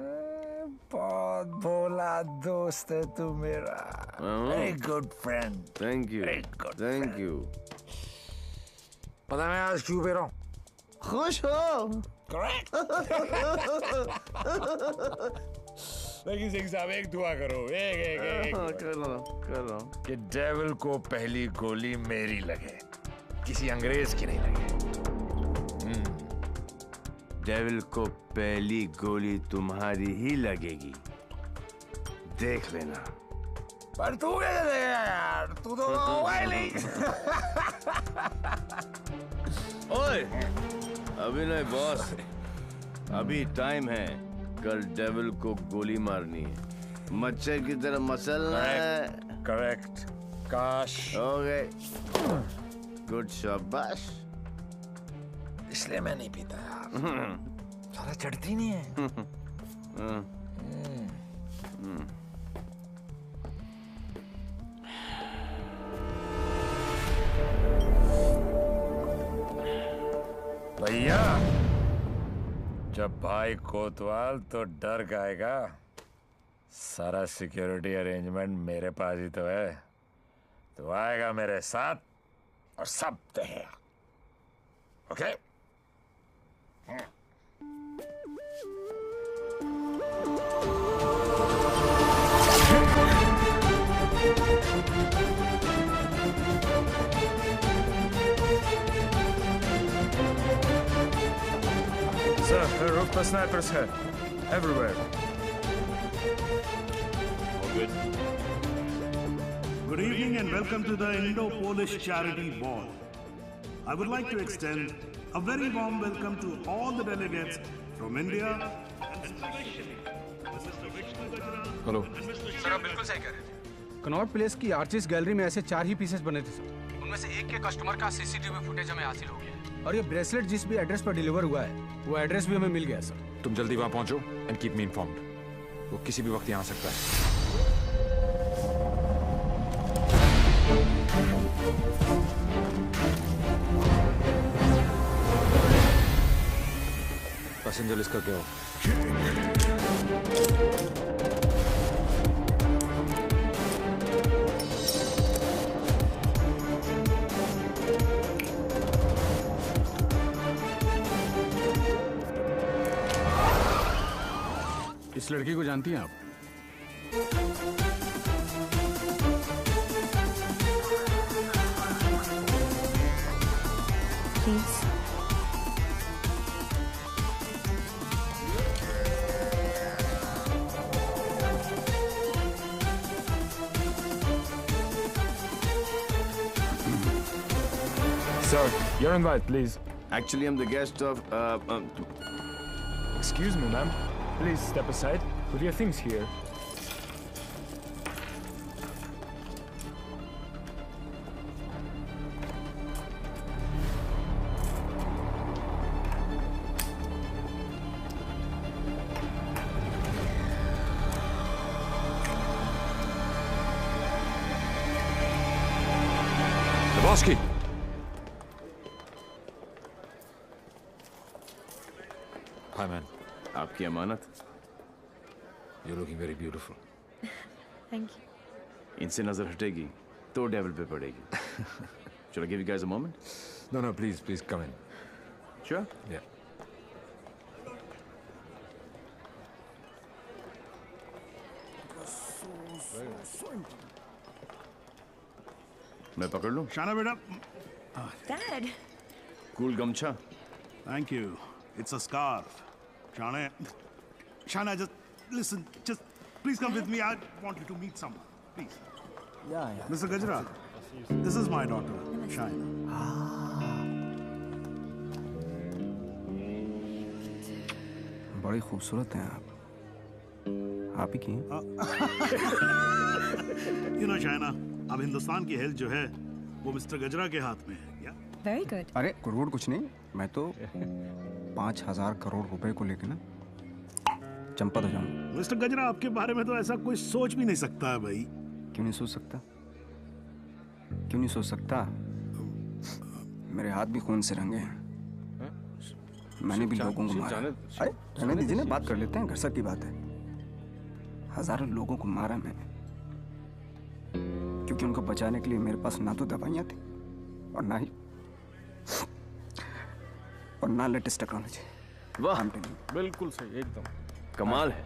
Speaker 2: बहुत भोला दोस्त है तू मेरा। Very good friend.
Speaker 5: Thank you, thank you.
Speaker 2: पता मैं आज क्यों पी रहा हूँ?
Speaker 5: खुश हो?
Speaker 2: करेक्ट। लेकिन सिंह साहब एक दुआ करो, एक
Speaker 5: कर लो
Speaker 2: कि डेविल को पहली गोली मेरी लगे, किसी अंग्रेज की नहीं लगे।
Speaker 5: डेविल को पहली गोली तुम्हारी ही लगेगी, देख लेना।
Speaker 2: पर तू कैसे देगा यार, तू तो होगा ही नहीं।
Speaker 5: ओए अभी नहीं बॉस, अभी टाइम है। कल डेविल को गोली मारनी है, मच्छर की तरह मसलना है।
Speaker 2: करेक्ट। काश
Speaker 5: हो गए। गुड शाबाश।
Speaker 2: इसलिए मैं नहीं पीता यार, सारा चढ़ती नहीं है। भैया जब भाई कोतवाल तो डर गाएगा, सारा सिक्योरिटी अरेंजमेंट मेरे पास ही तो है। तो आएगा मेरे साथ और सब देखेगा। ओके?
Speaker 22: Sir, the roof पर snipers है, everywhere.
Speaker 7: Good. Good evening and welcome to the Indo-Polish Charity Ball. I would like to extend a very warm welcome to all the delegates from India.
Speaker 22: Hello
Speaker 16: sir आप बिल्कुल सही कह रहे थे। Connaught place की artist gallery में ऐसे 4 ही pieces बने थे सर। उनमें से एक के कस्टमर का सीसीटीवी फुटेज हमें हासिल हो गया है, और ये ब्रेसलेट जिस भी एड्रेस पर डिलीवर हुआ है वो एड्रेस भी हमें मिल गया सर।
Speaker 2: तुम जल्दी वहां पहुंचो एंड कीप मी इन्फॉर्म्ड। वो किसी भी वक्त यहाँ आ सकता है। पैसेंजर लिस्ट का क्या हो?
Speaker 22: इस लड़की को जानती हैं आप?
Speaker 8: Please
Speaker 22: Sir, your invite, please.
Speaker 5: Actually, I'm the guest of.
Speaker 22: Excuse me, ma'am. Please step aside. Put your things here.
Speaker 2: Balaski. Hi, man.
Speaker 5: आपकी अमानत.
Speaker 2: You're looking very beautiful.
Speaker 8: Thank you.
Speaker 5: इनसे नजर हटेगी तो डेविल पे पड़ेगी. Shall I give you guys a moment?
Speaker 2: No, no, please, please come in.
Speaker 5: Sure.
Speaker 2: Yeah.
Speaker 5: मैं पकड़ लूं?
Speaker 7: शाना बेटा.
Speaker 8: Dad.
Speaker 5: Cool गमछा.
Speaker 7: Thank you. It's a scarf. Shana, just listen. Just please come with me. I want you to meet someone. Please.
Speaker 16: Yeah.
Speaker 7: Mr. Gajra, this is my daughter, Shana.
Speaker 16: बड़ी खूबसूरत हैं आप. आप ही की हैं?
Speaker 7: You know, Shana, अब हिंदुस्तान की health जो है वो मिस्टर गजरा के हाथ में है.
Speaker 8: Very good.
Speaker 16: अरे करोड़ कुछ नहीं, मैं तो 5,000 करोड़ रुपए को लेके ना चंपा हो जाऊंगा.
Speaker 7: मिस्टर गजरा, आपके बारे में तो ऐसा कोई सोच भी नहीं सकता है भाई.
Speaker 16: क्यों नहीं सोच सकता? क्यों नहीं सोच सकता? मेरे हाथ भी खून से रंगे हैं. मैंने भी लोगों को मारा. अरे रहने दीजिए ना, बात कर लेते हैं. घर सब की बात है. हजारों लोगों को मारा मैंने, क्योंकि उनको बचाने के लिए मेरे पास ना तो दवाइयाँ थी और ना लेटेस्ट टेक्नोलॉजी.
Speaker 5: वाह,
Speaker 22: बिल्कुल सही, एकदम
Speaker 5: कमाल है.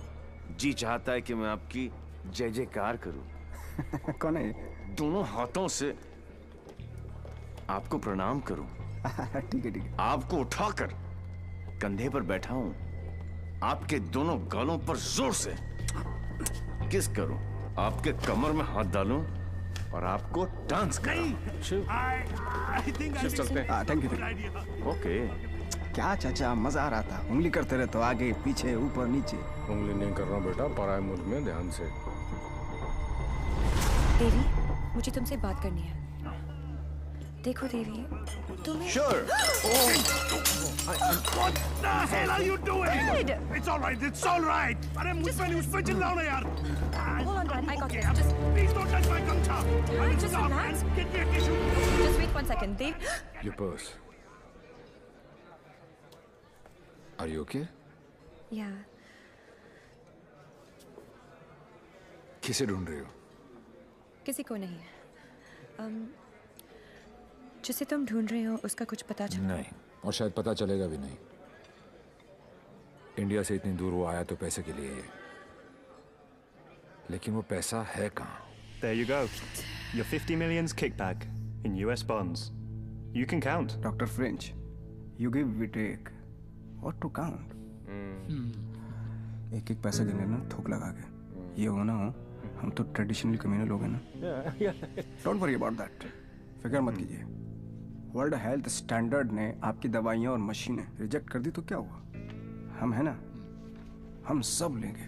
Speaker 5: जी चाहता है कि मैं आपकी जय जयकार करूं.
Speaker 16: कौन है?
Speaker 5: दोनों हाथों से आपको प्रणाम करूं.
Speaker 16: ठीक है.
Speaker 5: आपको उठाकर कंधे पर बैठा हूं, आपके दोनों गालों पर जोर से किस करूं, आपके कमर में हाथ डालूं और आपको डांस कराऊं.
Speaker 16: चलते हैं. Thank you.
Speaker 5: ओके.
Speaker 16: क्या चाचा, मजा आ रहा था. उंगली करते रहे तो आगे पीछे ऊपर नीचे.
Speaker 22: उंगली नहीं कर रहा बेटा, पराये मुल्क में ध्यान से.
Speaker 8: देवी, मुझे तुमसे बात करनी है. देखो देवी, तुम्हें.
Speaker 5: Sure.
Speaker 7: What the hell are you doing?
Speaker 8: Dad!
Speaker 7: It's all right. It's all right. अरे मुझ पे चिल्लाओ ना यार.
Speaker 8: Hold on, Dad. I got
Speaker 7: Okay,
Speaker 8: this. Just
Speaker 7: please don't touch my gumcha.
Speaker 8: Dad, just relax.
Speaker 7: Get me a tissue.
Speaker 8: Just wait 1 second. Dev.
Speaker 2: Your purse. Are you okay?
Speaker 8: Yeah.
Speaker 2: किसे ढूंढ रही हो?
Speaker 8: किसी को नहीं. जिसे तुम ढूंढ रहे हो उसका कुछ पता चला?
Speaker 2: नहीं, और शायद पता चलेगा भी नहीं. इंडिया से इतनी दूर वो आया तो पैसे के लिए, लेकिन वो पैसा है कहाँ?
Speaker 15: There you go. Your 50 million's kickback in US bonds. You can count.
Speaker 16: Dr. French, you give, we take. What to count? एक एक पैसे गिने ना थूक लगा के. ये हो ना हो, हम तो ट्रेडिशनल कम्युनल लोग हैं ना. Don't worry about that. फिक्र मत कीजिए. वर्ल्ड हेल्थ स्टैंडर्ड ने आपकी दवाइयाँ और मशीनें रिजेक्ट कर दी तो क्या हुआ? हम है ना, हम सब लेंगे.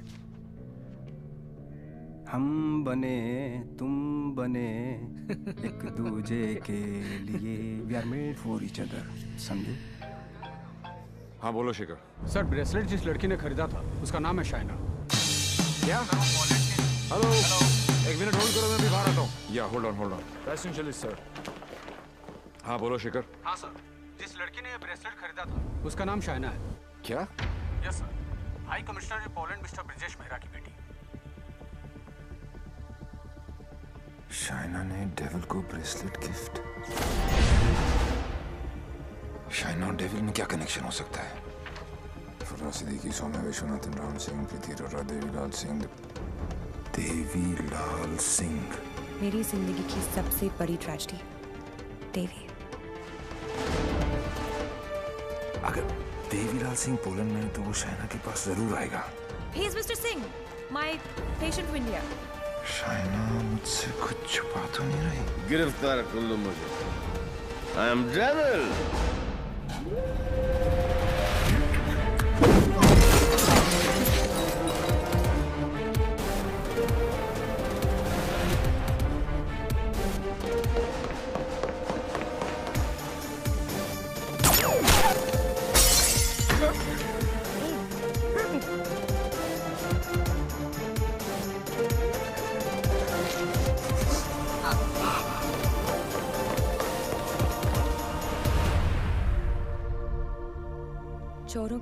Speaker 16: हम बने तुम बने एक दूजे के लिए. We are made for each other. समझे?
Speaker 2: हाँ बोलो शिखर.
Speaker 22: सर, ब्रेसलेट जिस लड़की ने खरीदा था उसका नाम है शाइना.
Speaker 2: क्या? हेलो, एक मिनट होल्ड करो, मैं भी बाहर आता हूँ. या होल्ड ऑन. Passenger sir. हाँ बोलो शिखर.
Speaker 22: हाँ सर, जिस लड़की ने ये ब्रेसलेट खरीदा था उसका नाम शाइना है.
Speaker 2: क्या?
Speaker 22: Yes sir. High commissioner Poland mister Brijesh Mehra की बेटी.
Speaker 2: शाइना ने डेविल को ब्रेसलेट गिफ्ट. शाइना और डेविल में क्या कनेक्शन हो सकता है? फुर्रा सिद्दीकी, सौम्या विश्वनाथन, राम सिंह, प्रीति अरोरा, देवीलाल सिंह. देवीलाल सिंह,
Speaker 8: मेरी जिंदगी की सबसे बड़ी ट्रेजेडी. देवी.
Speaker 2: अगर देवीलाल सिंह पोलैंड में है तो वो शाइना के पास जरूर आएगा.
Speaker 8: He is Mr. Singh, my patient from India.
Speaker 2: Shaina मुझसे कुछ छुपा तो नहीं रही?
Speaker 5: गिरफ्तार कर लो मुझे. I am devil.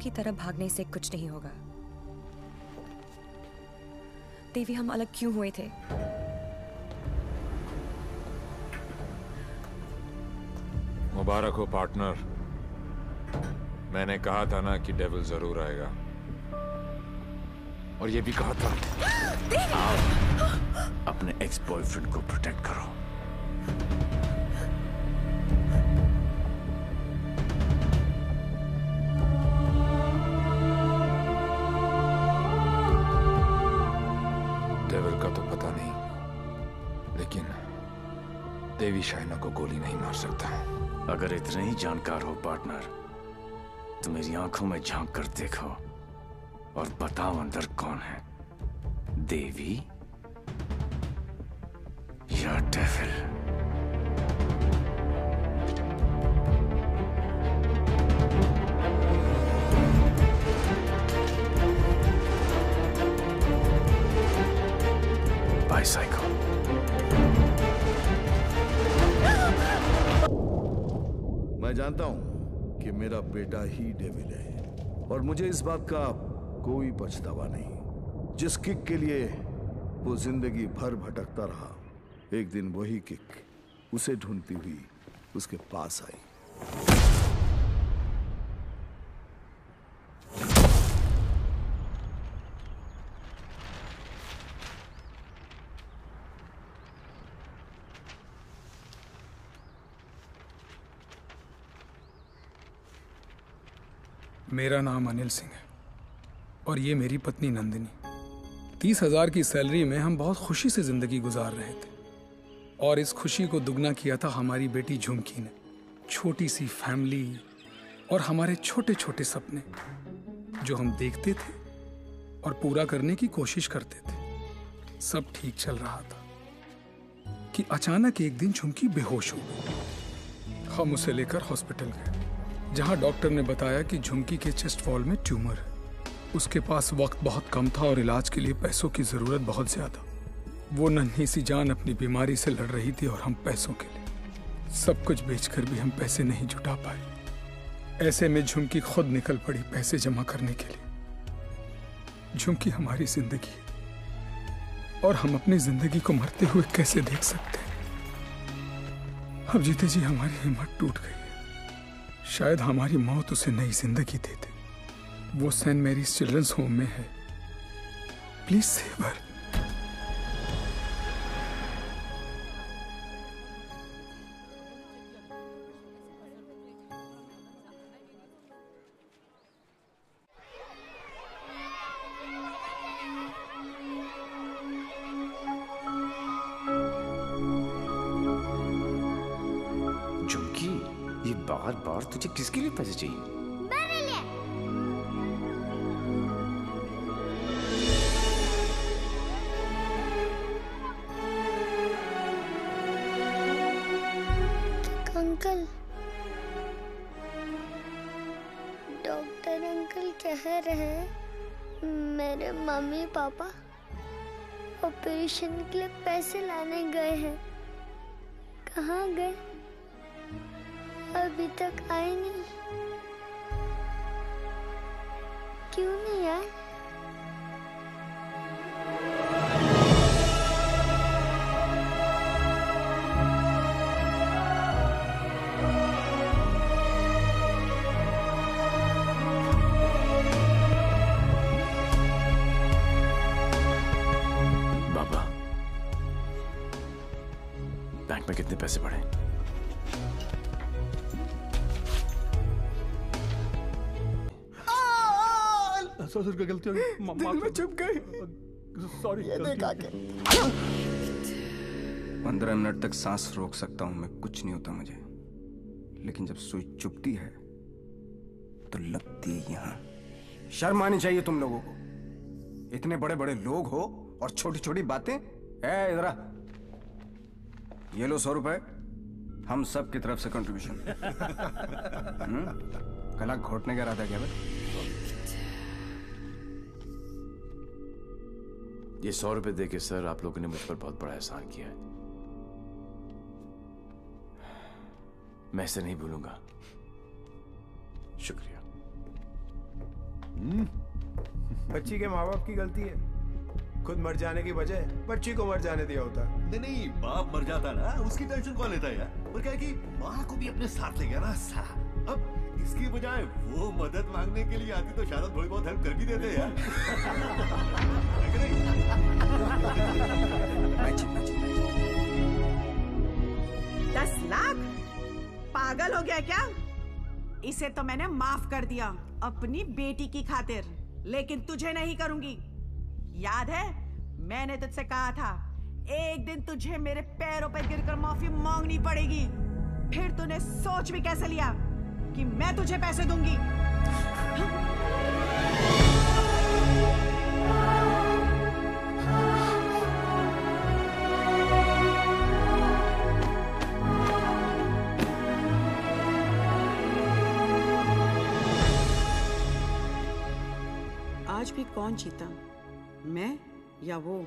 Speaker 8: की तरह भागने से कुछ नहीं होगा। देवी, हम अलग क्यों हुए थे?
Speaker 2: मुबारक हो पार्टनर। मैंने कहा था ना कि डेविल जरूर आएगा, और ये भी कहा था।
Speaker 5: अपने एक्स बॉयफ्रेंड को प्रोटेक्ट करो।
Speaker 2: डेविल का तो पता नहीं, लेकिन देवी शाइना को गोली नहीं मार सकता।
Speaker 5: अगर इतने ही जानकार हो पार्टनर, तो मेरी आंखों में झांक कर देखो और बताओ अंदर कौन है, देवी या डेविल? बाइसाइकिल।
Speaker 1: मैं जानता हूं कि मेरा बेटा ही डेविल है, और मुझे इस बात का कोई पछतावा नहीं। जिस किक के लिए वो जिंदगी भर भटकता रहा, एक दिन वही किक उसे ढूंढती हुई उसके पास आई।
Speaker 19: मेरा नाम अनिल सिंह है और ये मेरी पत्नी नंदिनी। 30,000 की सैलरी में हम बहुत खुशी से जिंदगी गुजार रहे थे, और इस खुशी को दुगना किया था हमारी बेटी झुमकी ने। छोटी सी फैमिली और हमारे छोटे छोटे सपने जो हम देखते थे और पूरा करने की कोशिश करते थे। सब ठीक चल रहा था कि अचानक एक दिन झुमकी बेहोश हो गई। हम उसे लेकर हॉस्पिटल गए, जहां डॉक्टर ने बताया कि झुमकी के चेस्ट वॉल में ट्यूमर है। उसके पास वक्त बहुत कम था और इलाज के लिए पैसों की जरूरत बहुत ज्यादा। वो नन्ही सी जान अपनी बीमारी से लड़ रही थी और हम पैसों के लिए सब कुछ बेचकर भी हम पैसे नहीं जुटा पाए। ऐसे में झुमकी खुद निकल पड़ी पैसे जमा करने के लिए। झुमकी हमारी जिंदगी है और हम अपनी जिंदगी को मरते हुए कैसे देख सकते हैं। अब जीते जी हमारी हिम्मत टूट गई है। शायद हमारी मौत उसे नई जिंदगी दे दे। वो सेंट मैरीज चिल्ड्रंस होम में है। Please save her.
Speaker 5: झुमकी, ये बार बार तुझे किसके लिए पैसे चाहिए?
Speaker 6: अंकल, डॉक्टर अंकल कह रहे हैं मेरे मम्मी पापा ऑपरेशन के लिए पैसे लाने गए हैं। कहाँ गए? अभी तक आए नहीं। क्यों नहीं आए?
Speaker 5: बाबा, बैंक में कितने पैसे पड़े?
Speaker 17: ससुर की गलती होगी। दिल में चुप गई। सॉरी।
Speaker 18: ये देख आके।
Speaker 16: 15 मिनट तक सांस रोक सकता हूं मैं, कुछ नहीं होता मुझे, लेकिन जब सुई चुभती है तो लगती है यहां। शर्म आनी चाहिए तुम लोगों को। इतने बड़े बड़े लोग हो और छोटी छोटी बातें। इधर आ, ये लो 100 रुपए, हम सब की तरफ से कंट्रीब्यूशन। गला घोटने का इरादा क्या भाई?
Speaker 5: ये 100 रुपए देके सर, आप लोगों ने मुझ पर बहुत बड़ा एहसान किया है। मैं इसे नहीं भूलूंगा। शुक्रिया।
Speaker 17: बच्ची के माँ बाप की गलती है, खुद मर जाने की बजाय बच्ची को मर जाने दिया होता।
Speaker 1: नहीं, बाप मर जाता ना, उसकी टेंशन कौन लेता है यार? और क्या है कि माँ को भी अपने साथ ले गया ना साला। अब इसकी बजाय वो मदद मांगने के लिए आती तो शायद थोड़ी बहुत हेल्प कर भी देते यार।
Speaker 12: 10 लाख? पागल हो गया क्या? इसे तो मैंने माफ कर दिया अपनी बेटी की खातिर, लेकिन तुझे नहीं करूंगी। याद है मैंने तुझसे कहा था एक दिन तुझे मेरे पैरों पर गिरकर माफी मांगनी पड़ेगी। फिर तूने सोच भी कैसे लिया कि मैं तुझे पैसे दूंगी? आज भी कौन जीता, मैं या वो?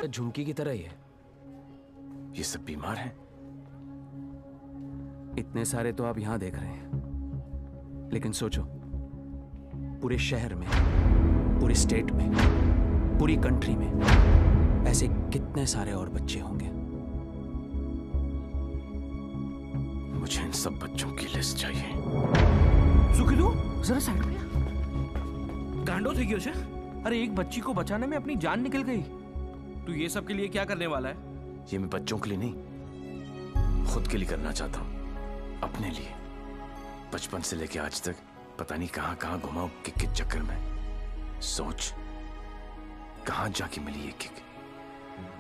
Speaker 9: झुमकी की तरह ही है।
Speaker 5: ये सब बीमार हैं?
Speaker 9: इतने सारे तो आप यहां देख रहे हैं, लेकिन सोचो पूरे शहर में, पूरे स्टेट में, पूरी कंट्री में ऐसे कितने सारे और बच्चे होंगे।
Speaker 5: मुझे इन सब बच्चों की लिस्ट चाहिए।
Speaker 13: सुखिलू जरा साइड में। गांडो थी क्या? अरे एक बच्ची को बचाने में अपनी जान निकल गई। तू ये सब के लिए क्या करने वाला है?
Speaker 5: ये मैं बच्चों के लिए नहीं, खुद के लिए करना चाहता हूं, अपने लिए। बचपन से लेके आज तक पता नहीं कहां कहां घुमाऊं किक के चक्कर में। सोच कहां जाके मिली ये किक,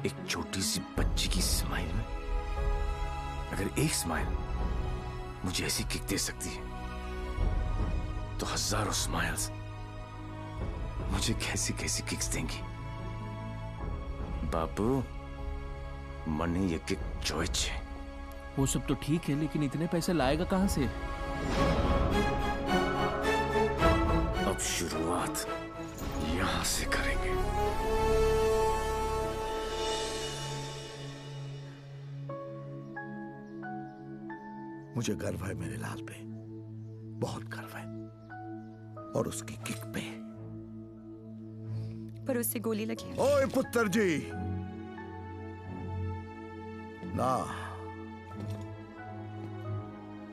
Speaker 5: एक छोटी सी बच्ची की स्माइल में। अगर एक स्माइल मुझे ऐसी किक दे सकती है तो हजारों स्माइल्स मुझे कैसी कैसी किक्स देंगी। बाबू मनी ये किक चॉइस है।
Speaker 13: वो सब तो ठीक है, लेकिन इतने पैसे लाएगा कहां से?
Speaker 5: अब शुरुआत यहां से करेंगे।
Speaker 18: मुझे गर्व है मेरे लाल पे, बहुत गर्व है, और उसकी किक पे।
Speaker 8: पर उससे गोली लगी।
Speaker 18: ओए पुत्र जी, ना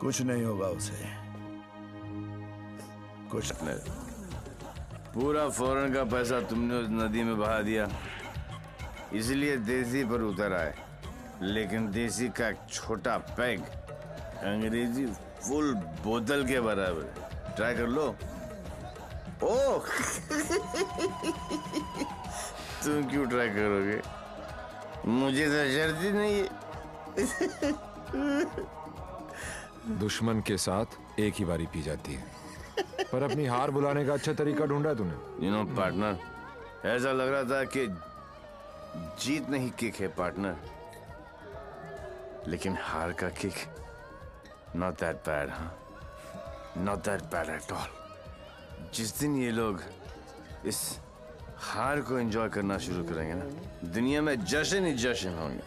Speaker 18: कुछ नहीं होगा उसे, कुछ नहीं।
Speaker 5: पूरा फौरन का पैसा तुमने उस नदी में बहा दिया, इसलिए देसी पर उतर आए। लेकिन देसी का एक छोटा पैग अंग्रेजी फुल बोतल के बराबर। ट्राई कर लो। ओह तुम क्यों ट्राई करोगे? मुझे तो शर्त ही नहीं है।
Speaker 2: दुश्मन के साथ एक ही बारी पी जाती है, पर अपनी हार बुलाने का अच्छा तरीका ढूंढा तूने।
Speaker 5: यू नो पार्टनर, ऐसा लग रहा था कि जीत नहीं किक है पार्टनर, लेकिन हार का किक नॉट दैट बैड। हाँ, not that bad at all. जिस दिन ये लोग इस हार को एंजॉय करना शुरू करेंगे ना, दुनिया में जश्न ही जश्न होंगे।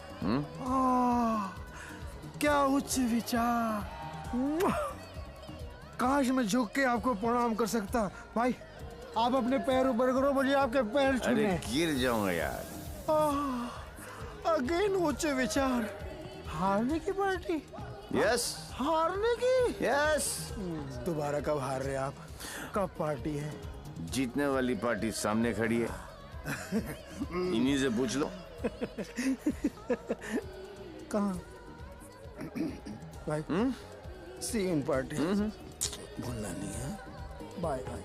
Speaker 18: क्या उच्च विचार, काश मैं झुक के आपको प्रणाम कर सकता। भाई आप अपने पैर ऊपर करो, मुझे आपके पैर छूने।
Speaker 5: अरे गिर जाऊंगा यार।
Speaker 18: अगेन ऊंचे विचार। हारने की पार्टी?
Speaker 5: यस।
Speaker 18: हारने की?
Speaker 5: यस।
Speaker 18: दोबारा कब हार रहे आप? कब पार्टी है?
Speaker 5: जीतने वाली पार्टी सामने खड़ी है, इन्हीं से पूछ लो।
Speaker 18: कहाँ? भाई सी इन पार्टी। भूलना नहीं है। Bye bye.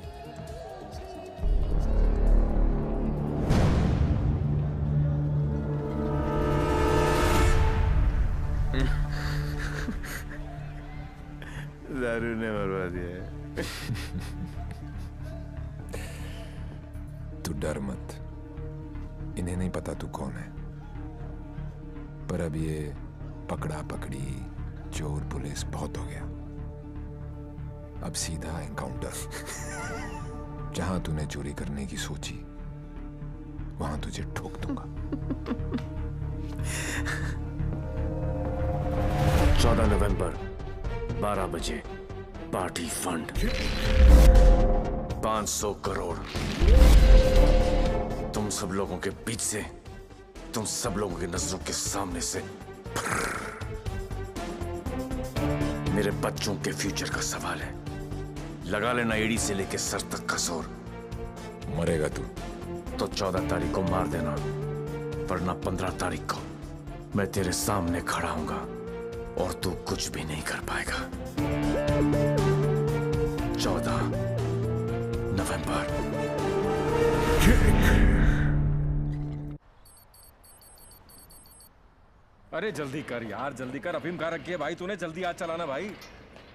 Speaker 5: दारू ने मरवा दिया।
Speaker 2: तू डर मत, इन्हें नहीं पता तू कौन है, पर अब ये पकड़ा पकड़ी चोर पुलिस बहुत हो गया। अब सीधा एनकाउंटर। जहां तूने चोरी करने की सोची वहां तुझे ठोक दूंगा।
Speaker 5: 14 नवंबर 12 बजे पार्टी फंड 500 करोड़। तुम सब लोगों के बीच से, तुम सब लोगों की नजरों के सामने से मेरे बच्चों के फ्यूचर का सवाल है। लगा लेना एड़ी से लेके सर तक का जोर।
Speaker 2: मरेगा तू
Speaker 5: तो 14 तारीख को मार देना, वरना 15 तारीख को मैं तेरे सामने खड़ा हूंगा और तू कुछ भी नहीं कर पाएगा। 14 नवंबर।
Speaker 22: अरे जल्दी कर यार, जल्दी कर। अफीम कहाँ रखी है भाई तूने? जल्दी आज चलाना भाई।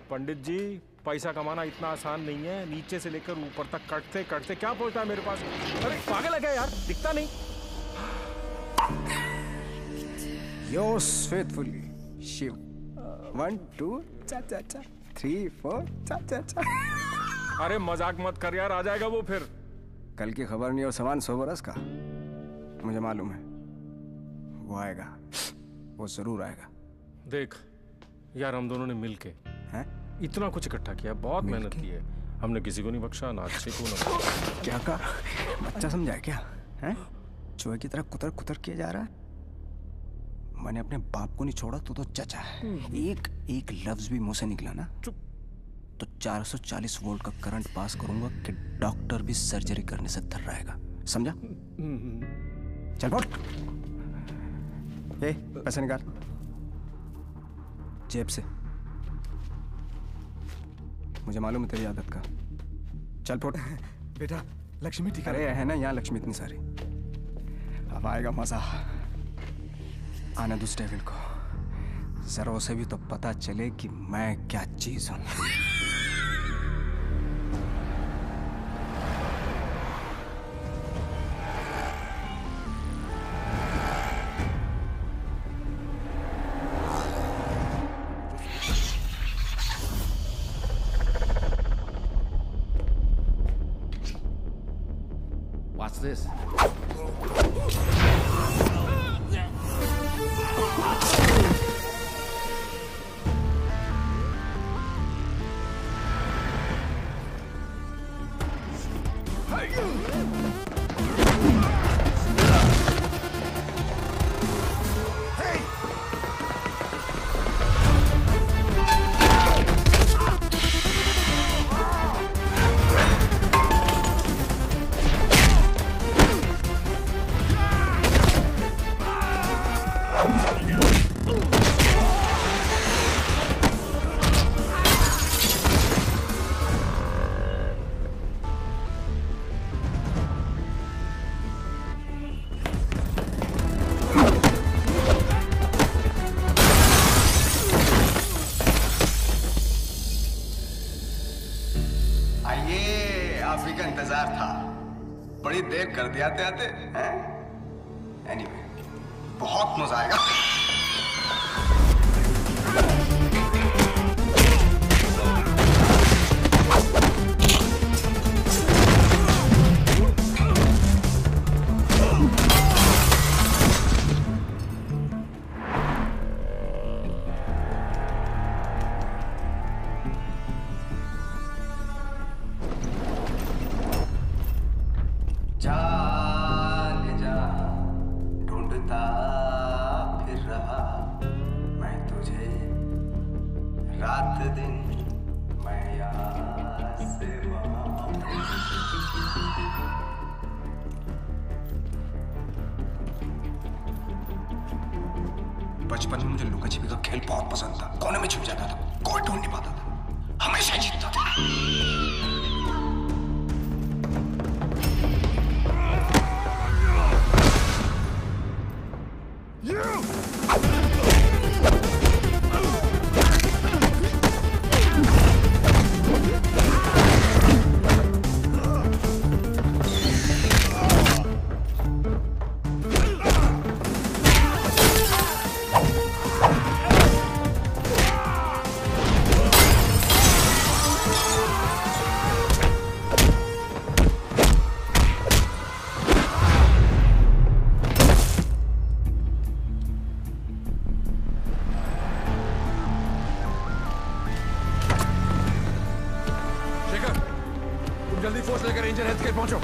Speaker 22: पंडित जी, पैसा कमाना इतना आसान नहीं है। नीचे से लेकर ऊपर तक कटते कटते क्या पहुंचता है मेरे पास? अरे पागल है क्या यार? दिखता नहीं।
Speaker 16: Yours faithfully, Shiv. 1 2 चा चा चा 3 4 चा चा चा।
Speaker 22: अरे मजाक मत कर यार, आ जाएगा वो फिर।
Speaker 16: कल की खबर नहीं और सामान 100 बरस का। मुझे मालूम है वो आएगा, वो जरूर आएगा।
Speaker 22: देख यार, हम दोनों ने मिलके इतना कुछ इकट्ठा किया, बहुत मेहनत की है हमने। किसी को नहीं बख्शा, ना अच्छे को ना।
Speaker 16: क्या का बच्चा समझा है क्या? हैं? चूहे की तरह कुतर कुतर किया जा रहा है। मैंने अपने बाप को नहीं छोड़ा तो चचा है। एक लफ्ज भी मुंह से निकला ना तो 440 वोल्ट का करंट पास करूंगा कि डॉक्टर भी सर्जरी करने से थर रहेगा। समझा? चल बोल। पैसे निकाल जेब से। मुझे मालूम है तेरी आदत का। चल फोट।
Speaker 18: बेटा लक्ष्मी ठीक
Speaker 16: अरे है ना यहाँ लक्ष्मी इतनी सारी। अब आएगा मजा। आने दो डेविल को, जरा उसे भी तो पता चले कि मैं क्या चीज हूं।
Speaker 5: What's this?
Speaker 16: बड़ी देर कर दिया आते हैं। एनीवे बहुत मजा आएगा। बचपन में मुझे लुका छिपी का खेल बहुत पसंद था। कोने में छुप जाता था, कोई ढूंढ नहीं पाता था, हमेशा जीतता था।
Speaker 2: जल्दी फोर्स लेकर रेंजर हेल्थ केयर पहुंचो।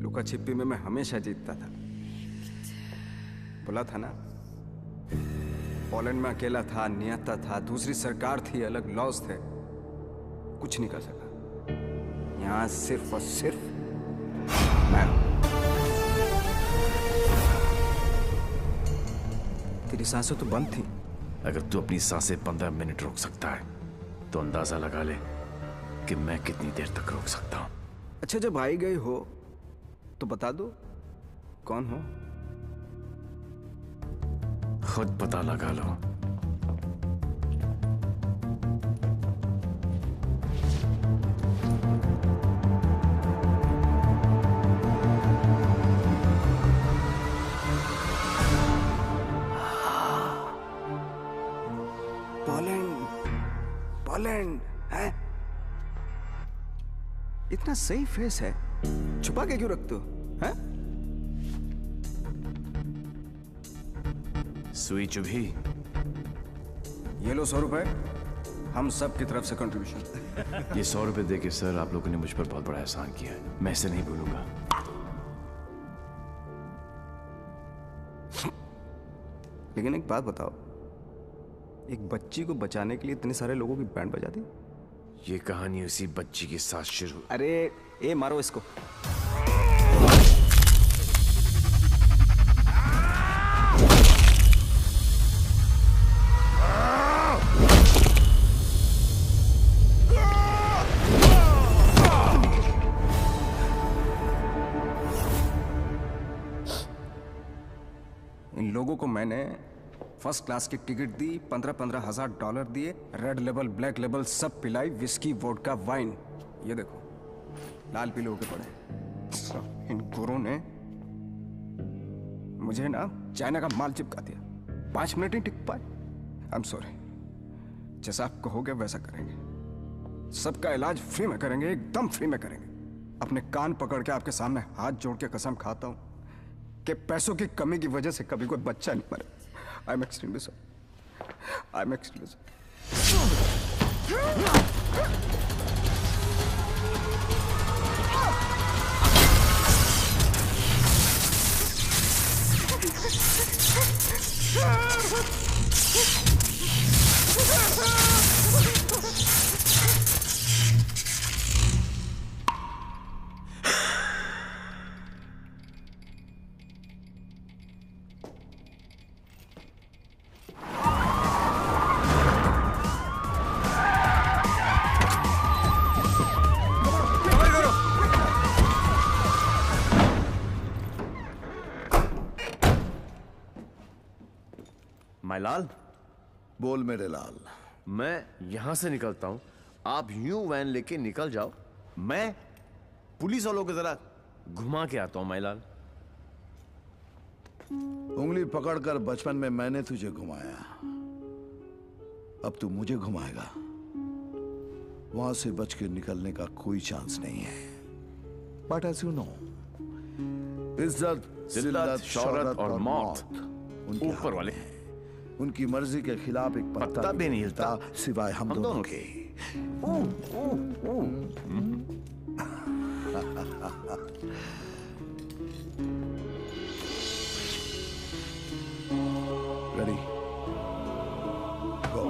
Speaker 16: लुका छिपी में मैं हमेशा जीतता था। बोला था ना, पोलैंड में अकेला था, नियता था, दूसरी सरकार थी, अलग लॉज थे, कुछ नहीं कर सका। यहां सिर्फ और सिर्फ मैं। तेरी सांसें तो बंद थी।
Speaker 1: अगर तू अपनी सांसें 15 मिनट रोक सकता है तो अंदाजा लगा ले कि मैं कितनी देर तक रोक सकता हूं।
Speaker 16: अच्छा, जब आई गई हो तो बता दो कौन हो।
Speaker 1: खुद पता लगा लो।
Speaker 16: पोलैंड है? इतना सही फेस है, छुपा के क्यों रखते हो? हैं?
Speaker 1: सुई चुभी।
Speaker 16: ये लो 100 रुपए, हम सब की तरफ से कंट्रीब्यूशन।
Speaker 1: ये 100 रुपए देके सर, आप लोगों ने मुझ पर बहुत बड़ा एहसान किया है, मैं इसे नहीं भूलूंगा।
Speaker 16: लेकिन एक बात बताओ, एक बच्ची को बचाने के लिए इतने सारे लोगों की बैंड बजा दी?
Speaker 1: ये कहानी उसी बच्ची के साथ शुरू।
Speaker 16: अरे ए मारो इसको। इन लोगों को मैंने फर्स्ट क्लास की टिकट दी, 15-15 हजार डॉलर दिए, रेड लेबल ब्लैक लेबल सब पिलाई, विस्की वोडका वाइन। ये देखो लाल पीले होके पड़े। इन गुरों ने मुझे ना चाइना का माल चिपका दिया, 5 मिनट ही टिक पाए। आई एम सॉरी, जैसा आप कहोगे वैसा करेंगे। सबका इलाज फ्री में करेंगे, एकदम फ्री में करेंगे। अपने कान पकड़ के आपके सामने हाथ जोड़ के कसम खाता हूं कि पैसों की कमी की वजह से कभी कोई बच्चा नहीं मरे। I'm extremely sorry. I'm extremely
Speaker 1: लाल।
Speaker 18: बोल मेरे लाल।
Speaker 1: मैं यहां से निकलता हूं, आप यूं वैन लेके निकल जाओ, मैं पुलिस वालों की तरह घुमा के आता हूं माई लाल। उंगली पकड़कर बचपन में मैंने तुझे घुमाया, अब तू मुझे घुमाएगा। वहां से बच के निकलने का कोई चांस नहीं है। बट एज यू नो, इज्जत, जिल्लत, शौहरत और मौत ऊपर वाले हैं। उनकी मर्जी के खिलाफ एक पत्ता भी नहीं हिलता सिवाय हम दोनों के। Ready? Go.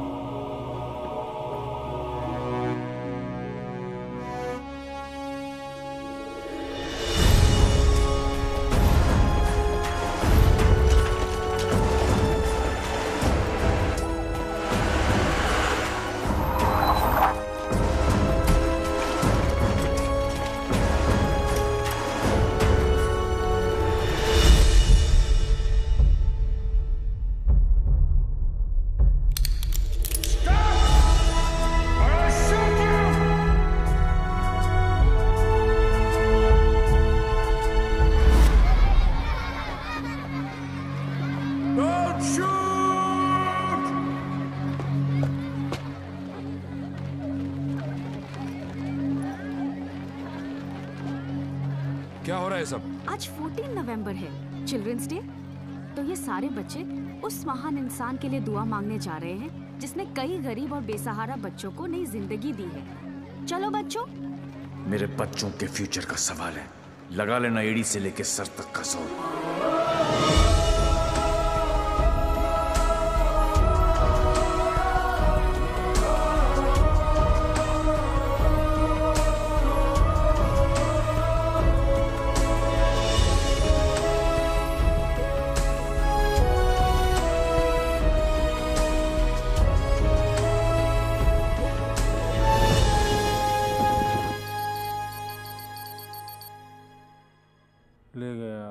Speaker 2: क्या हो रहा है सब?
Speaker 10: आज 14 नवंबर है, चिल्ड्रंस डे। तो ये सारे बच्चे उस महान इंसान के लिए दुआ मांगने जा रहे हैं जिसने कई गरीब और बेसहारा बच्चों को नई जिंदगी दी है। चलो बच्चों।
Speaker 5: मेरे बच्चों के फ्यूचर का सवाल है, लगा लेना एड़ी से लेके सर तक का जोर।
Speaker 22: ले गया,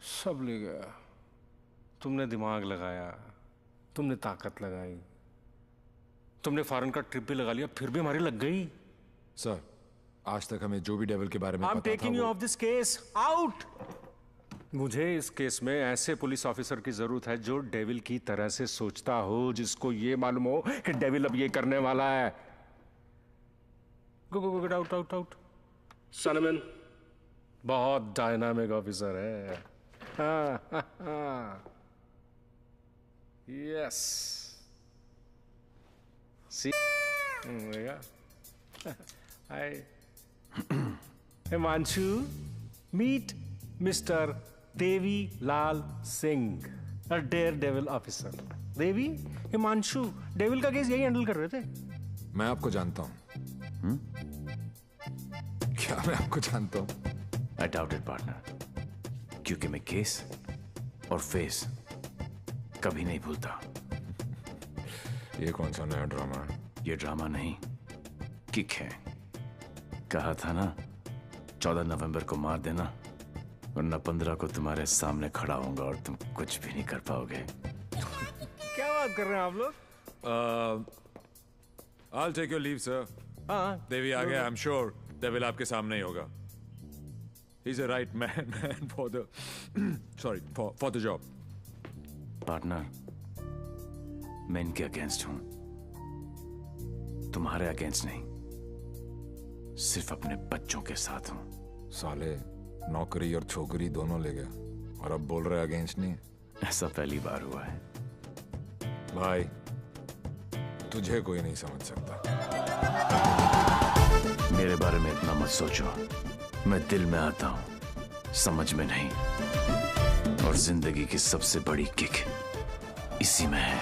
Speaker 22: सब ले गया। तुमने दिमाग लगाया, तुमने ताकत लगाई, तुमने फॉरेन का ट्रिप भी लगा लिया, फिर भी हमारी लग गई।
Speaker 2: सर, आज तक हमें जो भी डेविल के बारे में
Speaker 22: I'm
Speaker 2: पता था
Speaker 22: taking you
Speaker 2: वो...
Speaker 22: off this case. Out! मुझे इस केस में ऐसे पुलिस ऑफिसर की जरूरत है जो डेविल की तरह से सोचता हो, जिसको ये मालूम हो कि डेविल अब ये करने वाला है। Go go go, get out out out. सनमैन बहुत डायनामिक ऑफिसर है। Yes, see hi Himanshu, meet mister Devi Lal Singh, a daredevil officer. Devi, Himanshu devil का केस यही हैंडल कर रहे थे।
Speaker 2: मैं आपको जानता हूं। क्या मैं आपको जानता हूं?
Speaker 5: I doubt it, partner. क्योंकि मैं केस और फेस कभी नहीं भूलता।
Speaker 2: ये कौन सा नया ड्रामा है?
Speaker 5: ये ड्रामा नहीं, किक है। कहा था ना, 14 नवंबर को मार देना, वरना 15 को तुम्हारे सामने खड़ा होऊंगा और तुम कुछ भी नहीं कर पाओगे।
Speaker 22: क्या बात कर रहे हैं आप लोग?
Speaker 2: I'll take your leave, sir.
Speaker 22: हाँ,
Speaker 2: देवी आ गया। I'm sure डेविल आपके सामने ही होगा। He's a right man for the for the job.
Speaker 5: Partner, मैं इनके अगेंस्ट हूं, तुम्हारे अगेंस्ट नहीं, सिर्फ अपने बच्चों के साथ हूं।
Speaker 2: साले नौकरी और छोकरी दोनों ले गया और अब बोल रहे अगेंस्ट नहीं।
Speaker 5: ऐसा पहली बार हुआ है।
Speaker 2: भाई, तुझे कोई नहीं समझ सकता।
Speaker 5: मेरे बारे में इतना मत सोचो, मैं दिल में आता हूं, समझ में नहीं। और जिंदगी की सबसे बड़ी किक इसी में है।